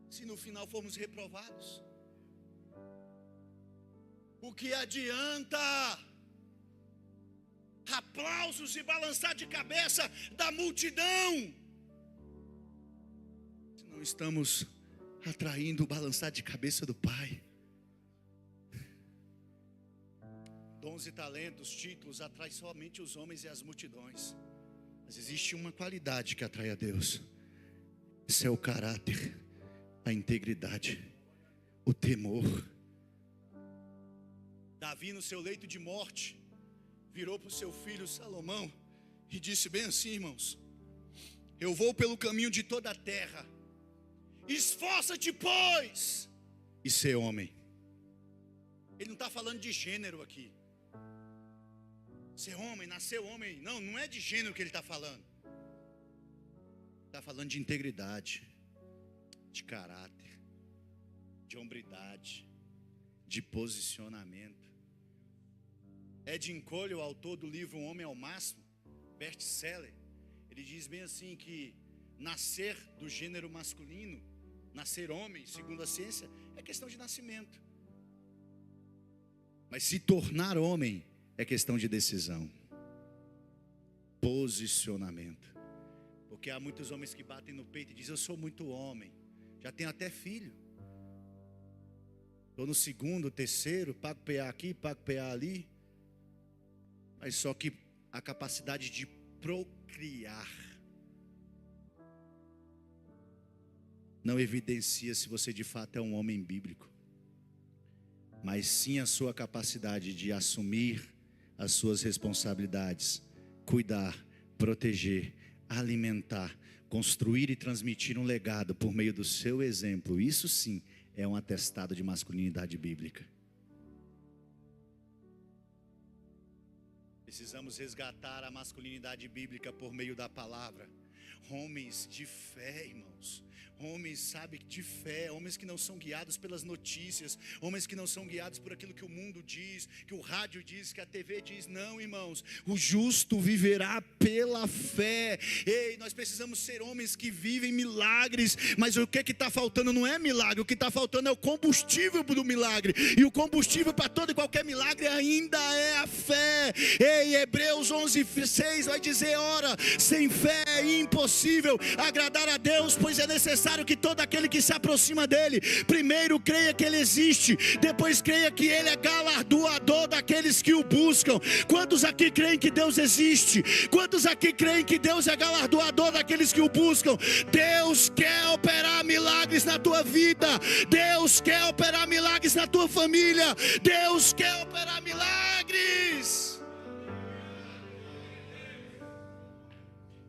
Speaker 2: se no final formos reprovados? O que adianta aplausos e balançar de cabeça da multidão, se não estamos atraindo o balançar de cabeça do Pai? Dons e talentos, títulos, atrai somente os homens e as multidões. Mas existe uma qualidade que atrai a Deus. Esse é o caráter, a integridade, o temor. Davi, no seu leito de morte, virou para o seu filho Salomão e disse bem assim, irmãos: eu vou pelo caminho de toda a terra, esforça-te, pois, e ser homem. Ele não está falando de gênero aqui. Ser homem, nascer homem, não é de gênero que ele está falando. Está falando de integridade, de caráter, de hombridade, de posicionamento. Ed Cole, o autor do livro Um Homem ao Máximo, best-seller, ele diz bem assim que nascer do gênero masculino, nascer homem, segundo a ciência, é questão de nascimento. Mas se tornar homem é questão de decisão, posicionamento. Porque há muitos homens que batem no peito e dizem: eu sou muito homem, já tenho até filho, estou no segundo, terceiro, pago PA aqui, pago PA ali. Mas só que a capacidade de procriar não evidencia se você de fato é um homem bíblico, mas sim a sua capacidade de assumir as suas responsabilidades, cuidar, proteger, alimentar, construir e transmitir um legado por meio do seu exemplo. Isso sim é um atestado de masculinidade bíblica. Precisamos resgatar a masculinidade bíblica por meio da palavra. Homens de fé, irmãos. Homens, sabe, de fé. Homens que não são guiados pelas notícias. Homens que não são guiados por aquilo que o mundo diz, que o rádio diz, que a TV diz. Não, irmãos. O justo viverá pela fé. Ei, nós precisamos ser homens que vivem milagres. Mas o que está faltando não é milagre. O que está faltando é o combustível do milagre. E o combustível para todo e qualquer milagre ainda é a fé. Ei, Hebreus 11:6 vai dizer: ora, sem fé é impossível agradar a Deus, pois é necessário que todo aquele que se aproxima dele primeiro creia que ele existe, depois creia que ele é galardoador daqueles que o buscam. Quantos aqui creem que Deus existe? Quantos aqui creem que Deus é galardoador daqueles que o buscam? Deus quer operar milagres na tua vida. Deus quer operar milagres na tua família. Deus quer operar milagres.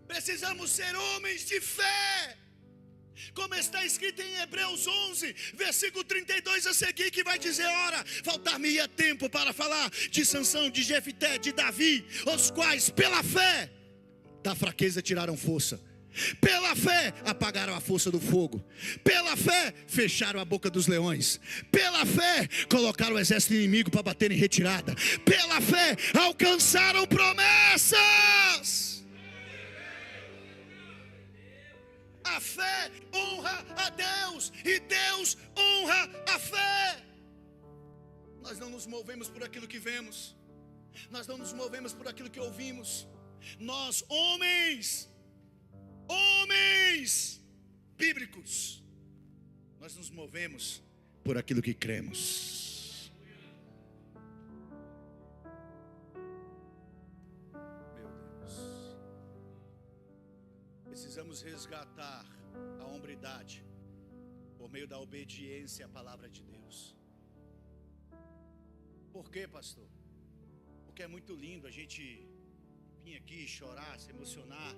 Speaker 2: Precisamos ser homens de fé, como está escrito em Hebreus 11, versículo 32 a seguir, que vai dizer: ora, faltar-me-ia tempo para falar de Sansão, de Jefté, de Davi, os quais pela fé da fraqueza tiraram força, pela fé apagaram a força do fogo, pela fé fecharam a boca dos leões, pela fé colocaram o exército inimigo para bater em retirada, pela fé alcançaram promessas. A fé honra a Deus e Deus honra a fé. Nós não nos movemos por aquilo que vemos, nós não nos movemos por aquilo que ouvimos. Nós, homens bíblicos, nós nos movemos por aquilo que cremos. Meu Deus, precisamos resgatar a hombridade por meio da obediência à palavra de Deus. Por quê, pastor? que é muito lindo a gente vir aqui chorar, se emocionar.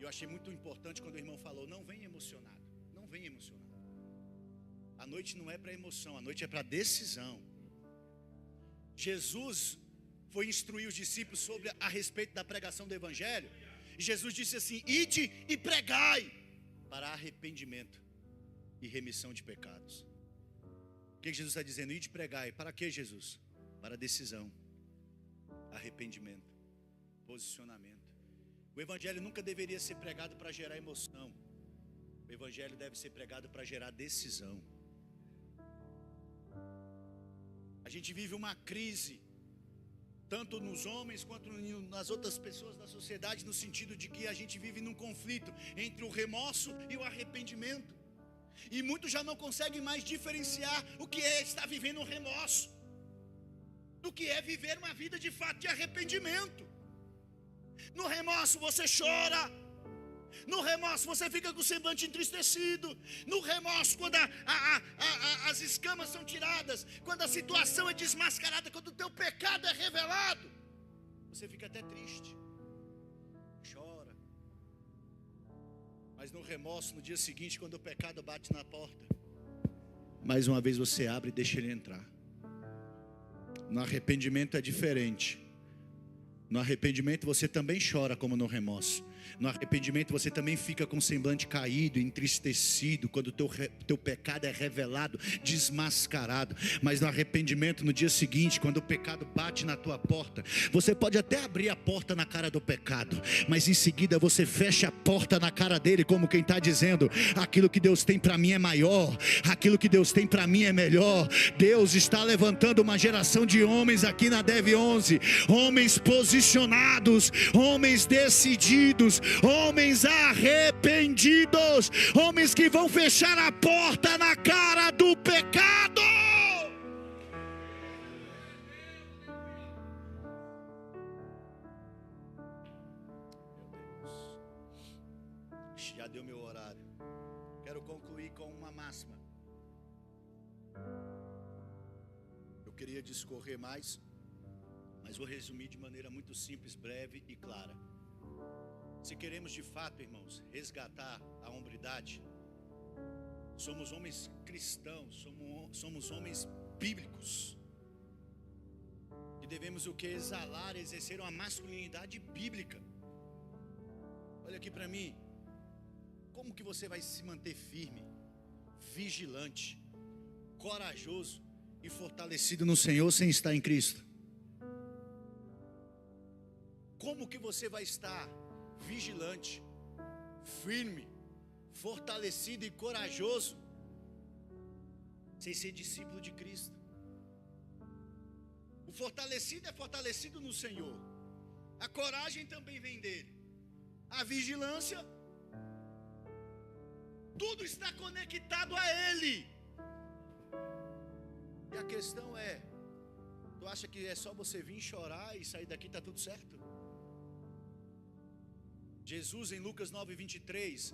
Speaker 2: Eu achei muito importante quando o irmão falou: não venha emocionado, não venha emocionado. A noite não é para emoção, a noite é para decisão. Jesus foi instruir os discípulos sobre a respeito da pregação do evangelho. E Jesus disse assim: ide e pregai para arrependimento e remissão de pecados. O que Jesus está dizendo? Ide e pregai. Para que, Jesus? Para decisão, arrependimento, posicionamento. O evangelho nunca deveria ser pregado para gerar emoção. O evangelho deve ser pregado para gerar decisão. A gente vive uma crise, tanto nos homens quanto nas outras pessoas da sociedade, no sentido de que a gente vive num conflito entre o remorso e o arrependimento. E muitos já não conseguem mais diferenciar o que é estar vivendo um remorso do que é viver uma vida de fato de arrependimento. No remorso você chora, no remorso você fica com o semblante entristecido, no remorso quando as escamas são tiradas, quando a situação é desmascarada, quando o teu pecado é revelado, você fica até triste, chora. Mas no remorso, no dia seguinte, quando o pecado bate na porta, mais uma vez você abre e deixa ele entrar. No arrependimento é diferente. No arrependimento você também chora como no remorso. No arrependimento você também fica com o semblante caído, entristecido, quando o teu pecado é revelado, desmascarado. Mas no arrependimento, no dia seguinte, quando o pecado bate na tua porta, você pode até abrir a porta na cara do pecado, mas em seguida você fecha a porta na cara dele, como quem está dizendo: aquilo que Deus tem para mim é maior, aquilo que Deus tem para mim é melhor. Deus está levantando uma geração de homens aqui na Dev 11, homens posicionados, homens decididos, homens arrependidos, homens que vão fechar a porta na cara do pecado. Meu Deus, já deu meu horário. Quero concluir com uma máxima. Eu queria discorrer mais, mas vou resumir de maneira muito simples, breve e clara. Se queremos de fato, irmãos, resgatar a hombridade, somos homens cristãos, somos homens bíblicos, e devemos o que? Exalar, exercer uma masculinidade bíblica. Olha aqui para mim, como que você vai se manter firme, vigilante, corajoso e fortalecido no Senhor sem estar em Cristo? Como que você vai estar vigilante, firme, fortalecido e corajoso sem ser discípulo de Cristo? O fortalecido é fortalecido no Senhor, a coragem também vem dele, a vigilância, tudo está conectado a ele. E a questão é: tu acha que é só você vir chorar e sair daqui está tudo certo? Jesus, em Lucas 9:23,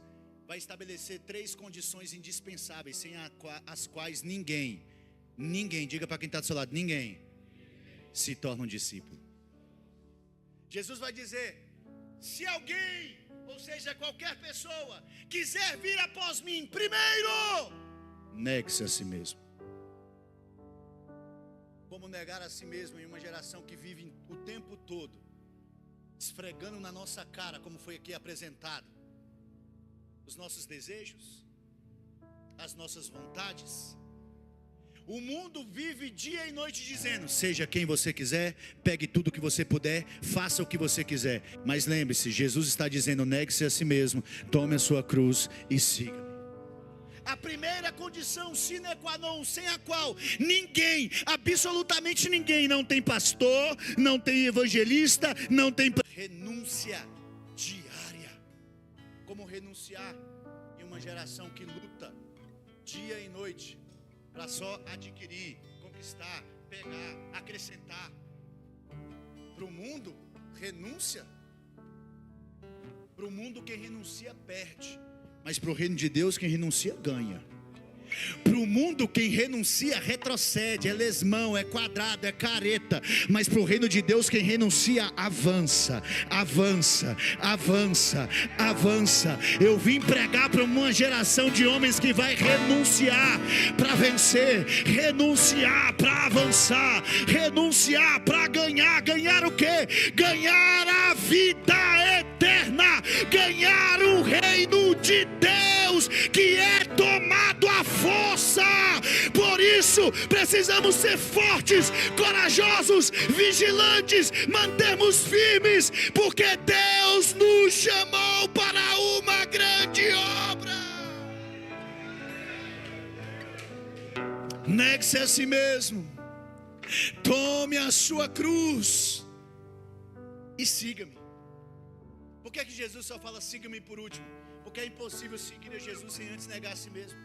Speaker 2: vai estabelecer 3 condições indispensáveis, sem as quais ninguém, diga para quem está do seu lado, ninguém se torna um discípulo. Jesus vai dizer: se alguém, ou seja, qualquer pessoa, quiser vir após mim, primeiro, negue-se a si mesmo. Como negar a si mesmo em uma geração que vive o tempo todo esfregando na nossa cara, como foi aqui apresentado, os nossos desejos, as nossas vontades? O mundo vive dia e noite dizendo: seja quem você quiser, pegue tudo que você puder, faça o que você quiser. Mas lembre-se, Jesus está dizendo: negue-se a si mesmo, tome a sua cruz e siga. A primeira condição sine qua non, sem a qual ninguém, absolutamente ninguém, não tem pastor, não tem evangelista, não tem renúncia diária. Como renunciar em uma geração que luta dia e noite para só adquirir, conquistar, pegar, acrescentar? Para o mundo, renúncia. Para o mundo, quem renuncia perde. Mas para o reino de Deus, quem renuncia ganha. Para o mundo, quem renuncia retrocede, é lesmão, é quadrado, é careta. Mas para o reino de Deus, quem renuncia avança, avança, avança, avança. Eu vim pregar para uma geração de homens que vai renunciar para vencer, renunciar para avançar, renunciar para ganhar. Ganhar o quê? Ganhar a vida eterna, ganhar o reino de Deus, que é tomado à força. Por isso precisamos ser fortes, corajosos, vigilantes, mantermos firmes, porque Deus nos chamou para uma grande obra. Negue-se a si mesmo, tome a sua cruz e siga-me. Por que Jesus só fala siga-me por último? Porque é impossível seguir a Jesus sem antes negar a si mesmo.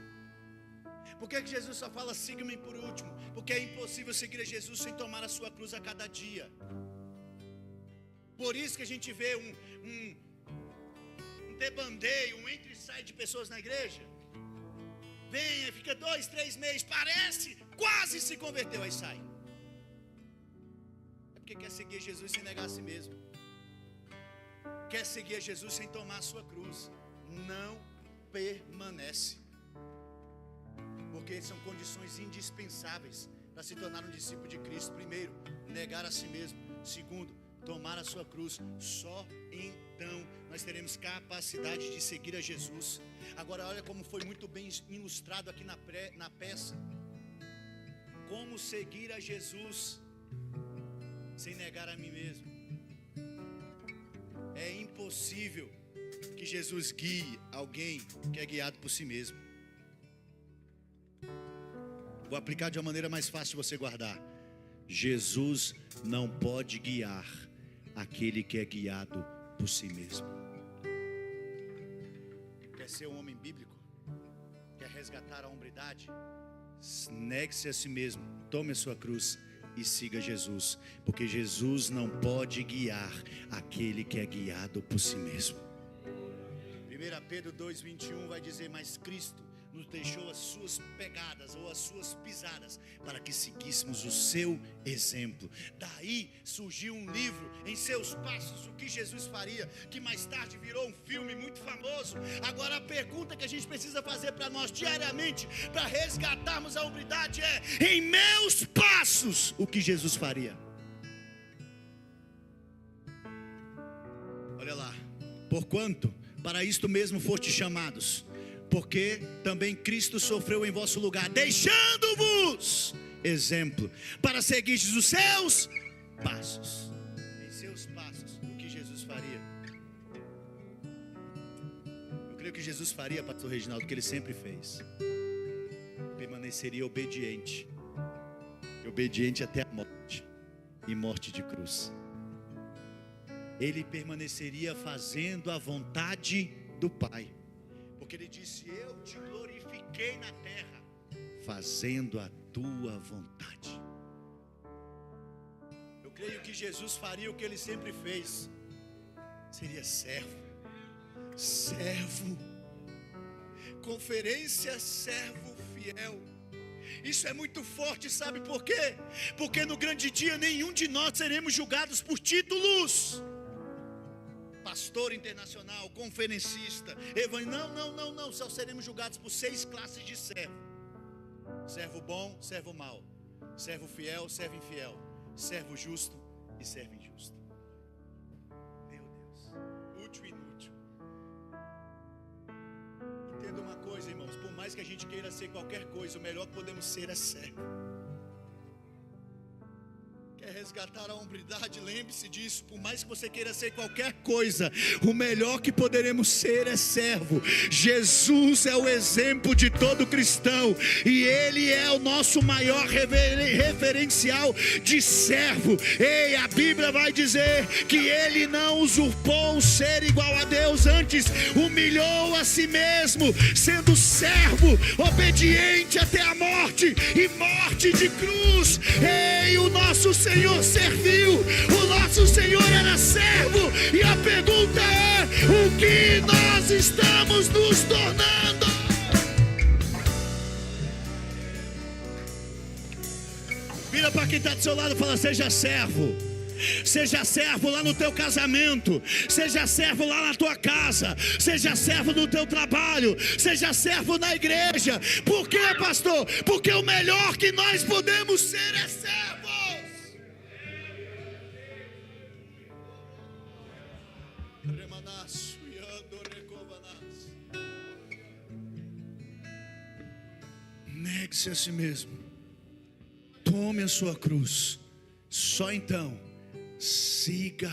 Speaker 2: Por que Jesus só fala siga-me por último? Porque é impossível seguir a Jesus sem tomar a sua cruz a cada dia. Por isso que a gente vê um debandeio, um entra e sai de pessoas na igreja. Vem, fica 2, 3 meses, parece, quase se converteu, aí sai. É porque quer seguir Jesus sem negar a si mesmo. Quer seguir a Jesus sem tomar a sua cruz. Não permanece. Porque são condições indispensáveis para se tornar um discípulo de Cristo. Primeiro, negar a si mesmo. Segundo, tomar a sua cruz. Só então nós teremos capacidade de seguir a Jesus. Agora olha como foi muito bem ilustrado aqui na peça. Como seguir a Jesus sem negar a mim mesmo. É impossível que Jesus guie alguém que é guiado por si mesmo. Vou aplicar de uma maneira mais fácil de você guardar. Jesus não pode guiar aquele que é guiado por si mesmo. Quer ser um homem bíblico? Quer resgatar a hombridade? Negue-se a si mesmo, tome a sua cruz e siga Jesus. Porque Jesus não pode guiar aquele que é guiado por si mesmo. 1 Pedro 2,21 vai dizer: mas Cristo nos deixou as suas pegadas ou as suas pisadas para que seguíssemos o seu exemplo. Daí surgiu um livro, Em Seus Passos, o que Jesus faria, que mais tarde virou um filme muito famoso. Agora a pergunta que a gente precisa fazer para nós diariamente, para resgatarmos a hombridade é: em meus passos, o que Jesus faria? Olha lá. Porquanto para isto mesmo fostes chamados, porque também Cristo sofreu em vosso lugar, deixando-vos exemplo, para seguirdes os seus passos. Em seus passos, o que Jesus faria? Eu creio que Jesus faria, pastor Reginaldo, o que ele sempre fez. Permaneceria obediente até a morte, e morte de cruz. Ele permaneceria fazendo a vontade do Pai. Porque ele disse: eu te glorifiquei na terra, fazendo a tua vontade. Eu creio que Jesus faria o que ele sempre fez. Seria servo. Conferência servo fiel. Isso é muito forte, sabe por quê? Porque no grande dia nenhum de nós seremos julgados por títulos. Pastor internacional, conferencista, não, só seremos julgados por 6 classes de servo: servo bom, servo mau, servo fiel, servo infiel, servo justo e servo injusto. Meu Deus, útil e inútil. Entenda uma coisa, irmãos: por mais que a gente queira ser qualquer coisa, o melhor que podemos ser é servo. Quer resgatar a hombridade? Lembre-se disso. Por mais que você queira ser qualquer coisa, o melhor que poderemos ser é servo. Jesus é o exemplo de todo cristão, e ele é o nosso maior referencial de servo. Ei, a Bíblia vai dizer que ele não usurpou o ser igual a Deus, antes humilhou a si mesmo, sendo servo, obediente até a morte, e morte de cruz. Ei, o nosso Senhor serviu, o nosso Senhor era servo, e a pergunta é: o que nós estamos nos tornando? Olha para quem está do seu lado e fala: seja servo. Seja servo lá no teu casamento, seja servo lá na tua casa, seja servo no teu trabalho, seja servo na igreja. Por quê, pastor? Porque o melhor que nós podemos ser é servos. Negue-se a si mesmo, tome a sua cruz, só então siga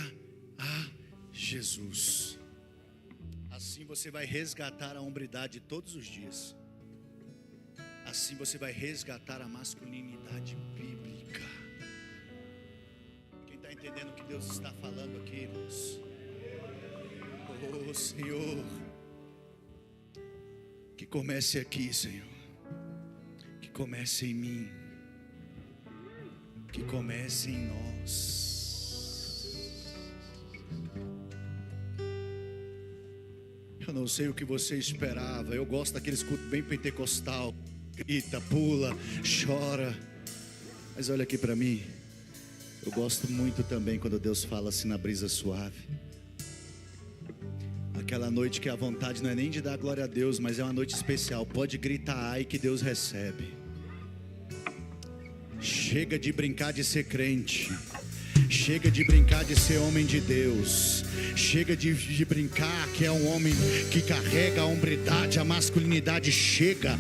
Speaker 2: a Jesus. Assim você vai resgatar a hombridade todos os dias. Assim você vai resgatar a masculinidade bíblica. Quem está entendendo o que Deus está falando aqui, irmãos? Oh Senhor, que comece aqui, Senhor. Que comece em mim. Que comece em nós. Eu não sei o que você esperava. Eu gosto daqueles cultos bem pentecostal. Grita, pula, chora. Mas olha aqui para mim. Eu gosto muito também quando Deus fala assim na brisa suave. Aquela noite que a vontade não é nem de dar glória a Deus, mas é uma noite especial. Pode gritar ai que Deus recebe. Chega de brincar de ser crente. Chega de brincar de ser homem de Deus. Chega de brincar que é um homem que carrega a hombridade, a masculinidade. Chega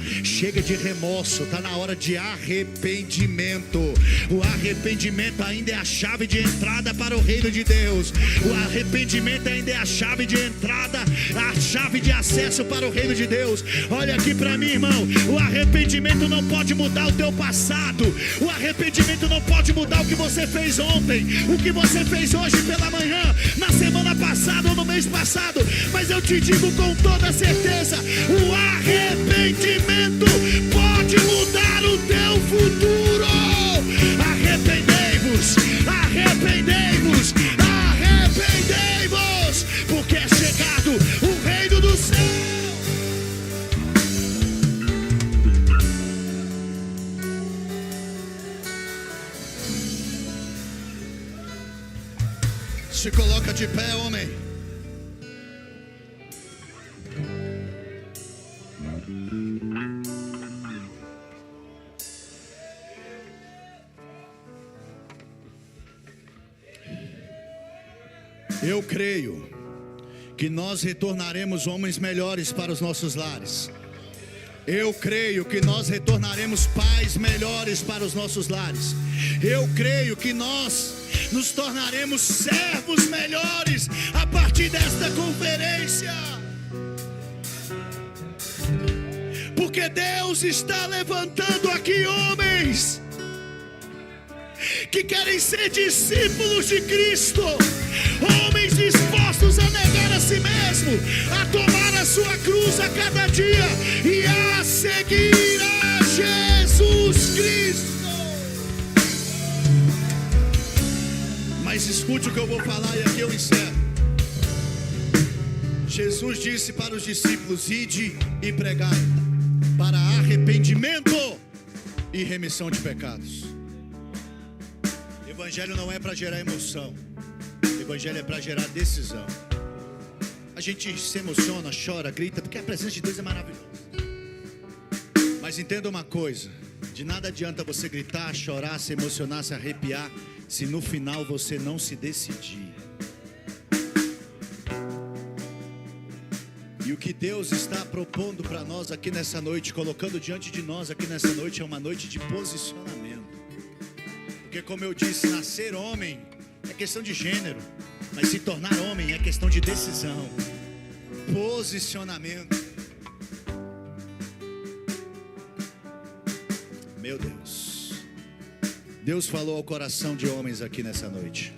Speaker 2: de remorso. Está na hora de arrependimento. O arrependimento ainda é a chave de entrada para o reino de Deus. O arrependimento ainda é a chave de entrada, a chave de acesso para o reino de Deus. Olha aqui para mim, irmão. O arrependimento não pode mudar o teu passado. O arrependimento não pode mudar o que você fez ontem, o que você fez hoje pela manhã, na semana passada ou no mês passado. Mas eu te digo com toda certeza: o arrependimento pode mudar o teu futuro. Arrependei-vos, arrependei-vos, arrependei-vos, porque é chegado o reino do céu. Se coloca de pé, homem. Eu creio que nós retornaremos homens melhores para os nossos lares. Eu creio que nós retornaremos pais melhores para os nossos lares. Eu creio que nós nos tornaremos servos melhores a partir desta conferência. Porque Deus está levantando aqui homens que querem ser discípulos de Cristo, homens dispostos a negar a si mesmo, a tomar a sua cruz a cada dia e a seguir a Jesus Cristo. Mas escute o que eu vou falar e aqui eu encerro. Jesus disse para os discípulos: ide e pregai para arrependimento e remissão de pecados. Evangelho não é para gerar emoção. Evangelho é para gerar decisão. A gente se emociona, chora, grita, porque a presença de Deus é maravilhosa. Mas entenda uma coisa: de nada adianta você gritar, chorar, se emocionar, se arrepiar, se no final você não se decidir. E o que Deus está propondo para nós aqui nessa noite, colocando diante de nós aqui nessa noite, é uma noite de posicionamento. Porque, como eu disse, nascer homem é questão de gênero, mas se tornar homem é questão de decisão, posicionamento. Meu Deus, Deus falou ao coração de homens aqui nessa noite.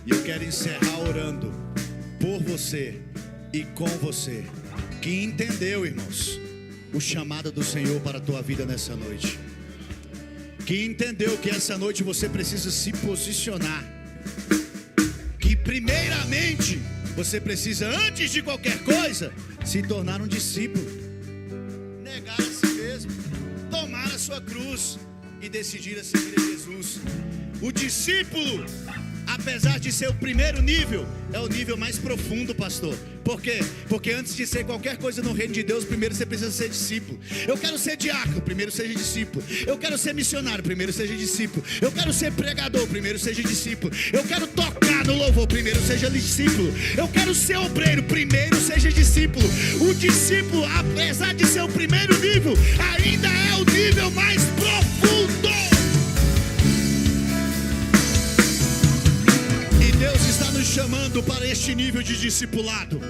Speaker 2: E eu quero encerrar orando por você e com você, que entendeu, irmãos, o chamado do Senhor para a tua vida nessa noite. Que entendeu que essa noite você precisa se posicionar. Que primeiramente você precisa, antes de qualquer coisa, se tornar um discípulo. Negar a si mesmo, tomar a sua cruz e decidir a seguir a Jesus. O discípulo, apesar de ser o primeiro nível, é o nível mais profundo, pastor. Por quê? Porque antes de ser qualquer coisa no reino de Deus, primeiro você precisa ser discípulo. Eu quero ser diácono, primeiro seja discípulo. Eu quero ser missionário, primeiro seja discípulo. Eu quero ser pregador, primeiro seja discípulo. Eu quero tocar no louvor, primeiro seja discípulo. Eu quero ser obreiro, primeiro seja discípulo. O discípulo, apesar de ser o primeiro nível, ainda é o nível mais profundo. Deus está nos chamando para este nível de discipulado,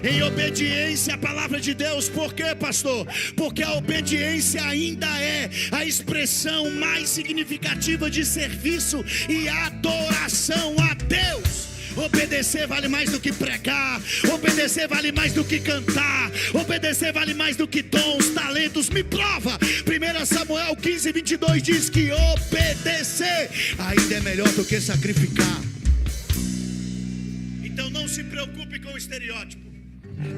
Speaker 2: em obediência à palavra de Deus. Por quê, pastor? Porque a obediência ainda é a expressão mais significativa de serviço e adoração a Deus. Obedecer vale mais do que pregar, obedecer vale mais do que cantar, obedecer vale mais do que dons, talentos. Me prova, 1 Samuel 15:22 diz que obedecer ainda é melhor do que sacrificar. Então não se preocupe com o estereótipo,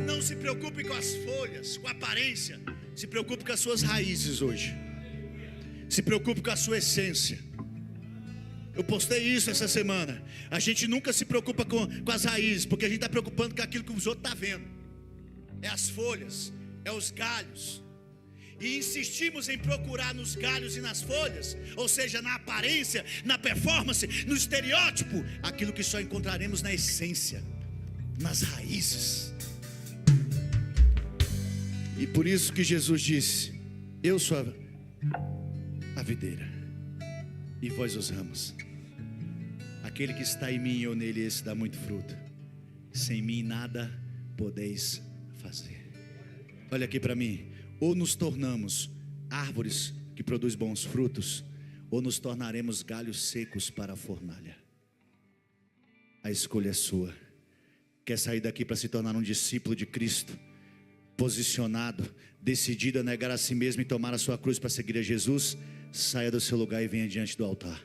Speaker 2: não se preocupe com as folhas, com a aparência. Se preocupe com as suas raízes hoje. Se preocupe com a sua essência. Eu postei isso essa semana. A gente nunca se preocupa com as raízes, porque a gente está preocupando com aquilo que os outros estão vendo. É as folhas, é os galhos. E insistimos em procurar nos galhos e nas folhas, ou seja, na aparência, na performance, no estereótipo, aquilo que só encontraremos na essência, nas raízes. E por isso que Jesus disse: eu sou a videira, e vós os ramos. Aquele que está em mim e eu nele, esse dá muito fruto. Sem mim nada podeis fazer. Olha aqui para mim. Ou nos tornamos árvores que produzem bons frutos, ou nos tornaremos galhos secos para a fornalha. A escolha é sua. Quer sair daqui para se tornar um discípulo de Cristo, posicionado, decidido a negar a si mesmo e tomar a sua cruz para seguir a Jesus? Saia do seu lugar e venha diante do altar.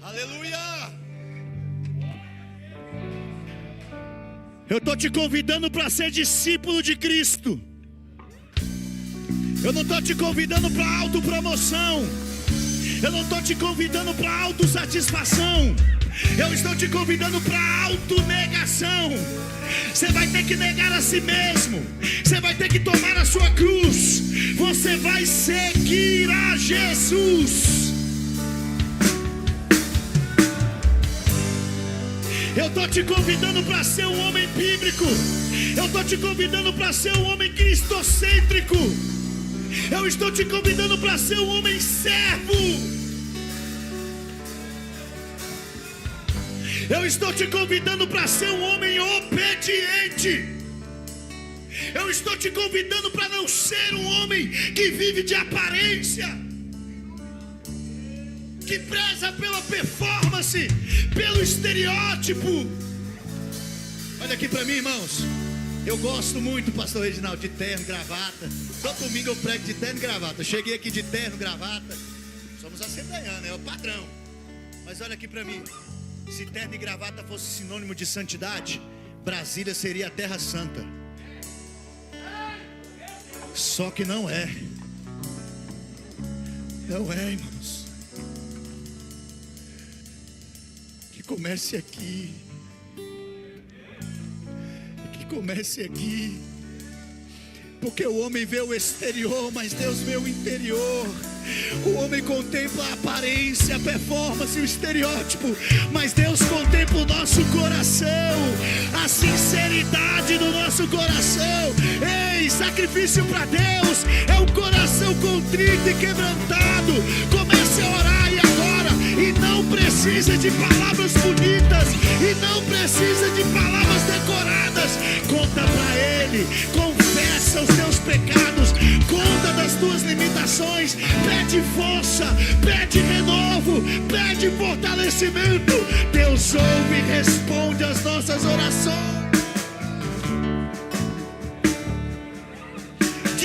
Speaker 2: Aleluia! Eu estou te convidando para ser discípulo de Cristo. Eu não estou te convidando para autopromoção. Eu não estou te convidando para autossatisfação. Eu estou te convidando para autonegação. Você vai ter que negar a si mesmo. Você vai ter que tomar a sua cruz. Você vai seguir a Jesus. Eu estou te convidando para ser um homem bíblico. Eu estou te convidando para ser um homem cristocêntrico. Eu estou te convidando para ser um homem servo. Eu estou te convidando para ser um homem obediente. Eu estou te convidando para não ser um homem que vive de aparência, que preza pela performance, pelo estereótipo. Olha aqui para mim, irmãos. Eu gosto muito, pastor Reginaldo, de terno, gravata. Todo domingo eu prego de terno e gravata. Eu cheguei aqui de terno, gravata. Somos assembleianos, é o padrão. Mas olha aqui para mim. Se terno e gravata fosse sinônimo de santidade, Brasília seria a terra santa. Só que não é. Não é, irmãos. Que comece aqui. Que comece aqui. Porque o homem vê o exterior, mas Deus vê o interior. O homem contempla a aparência, a performance, o estereótipo, mas Deus contempla o nosso coração, a sinceridade do nosso coração. Ei, sacrifício para Deus é um coração contrito e quebrantado. Comece a orar e agora. E não precisa de palavras bonitas, e não precisa de palavras decoradas. Conta para Ele, confessa os teus pecados, conta das tuas limitações, pede força, pede renovo, pede fortalecimento. Deus ouve e responde às nossas orações.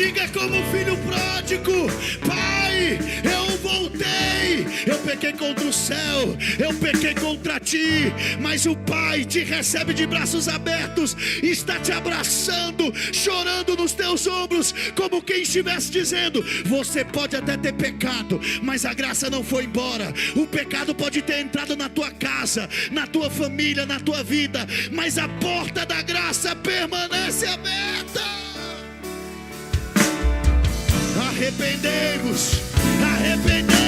Speaker 2: Diga como filho pródigo: Pai, eu voltei, eu pequei contra o céu, eu pequei contra ti, mas o Pai te recebe de braços abertos, está te abraçando, chorando nos teus ombros, como quem estivesse dizendo: você pode até ter pecado, mas a graça não foi embora. O pecado pode ter entrado na tua casa, na tua família, na tua vida, mas a porta da graça permanece aberta. Arrependei-vos, arrependei-vos.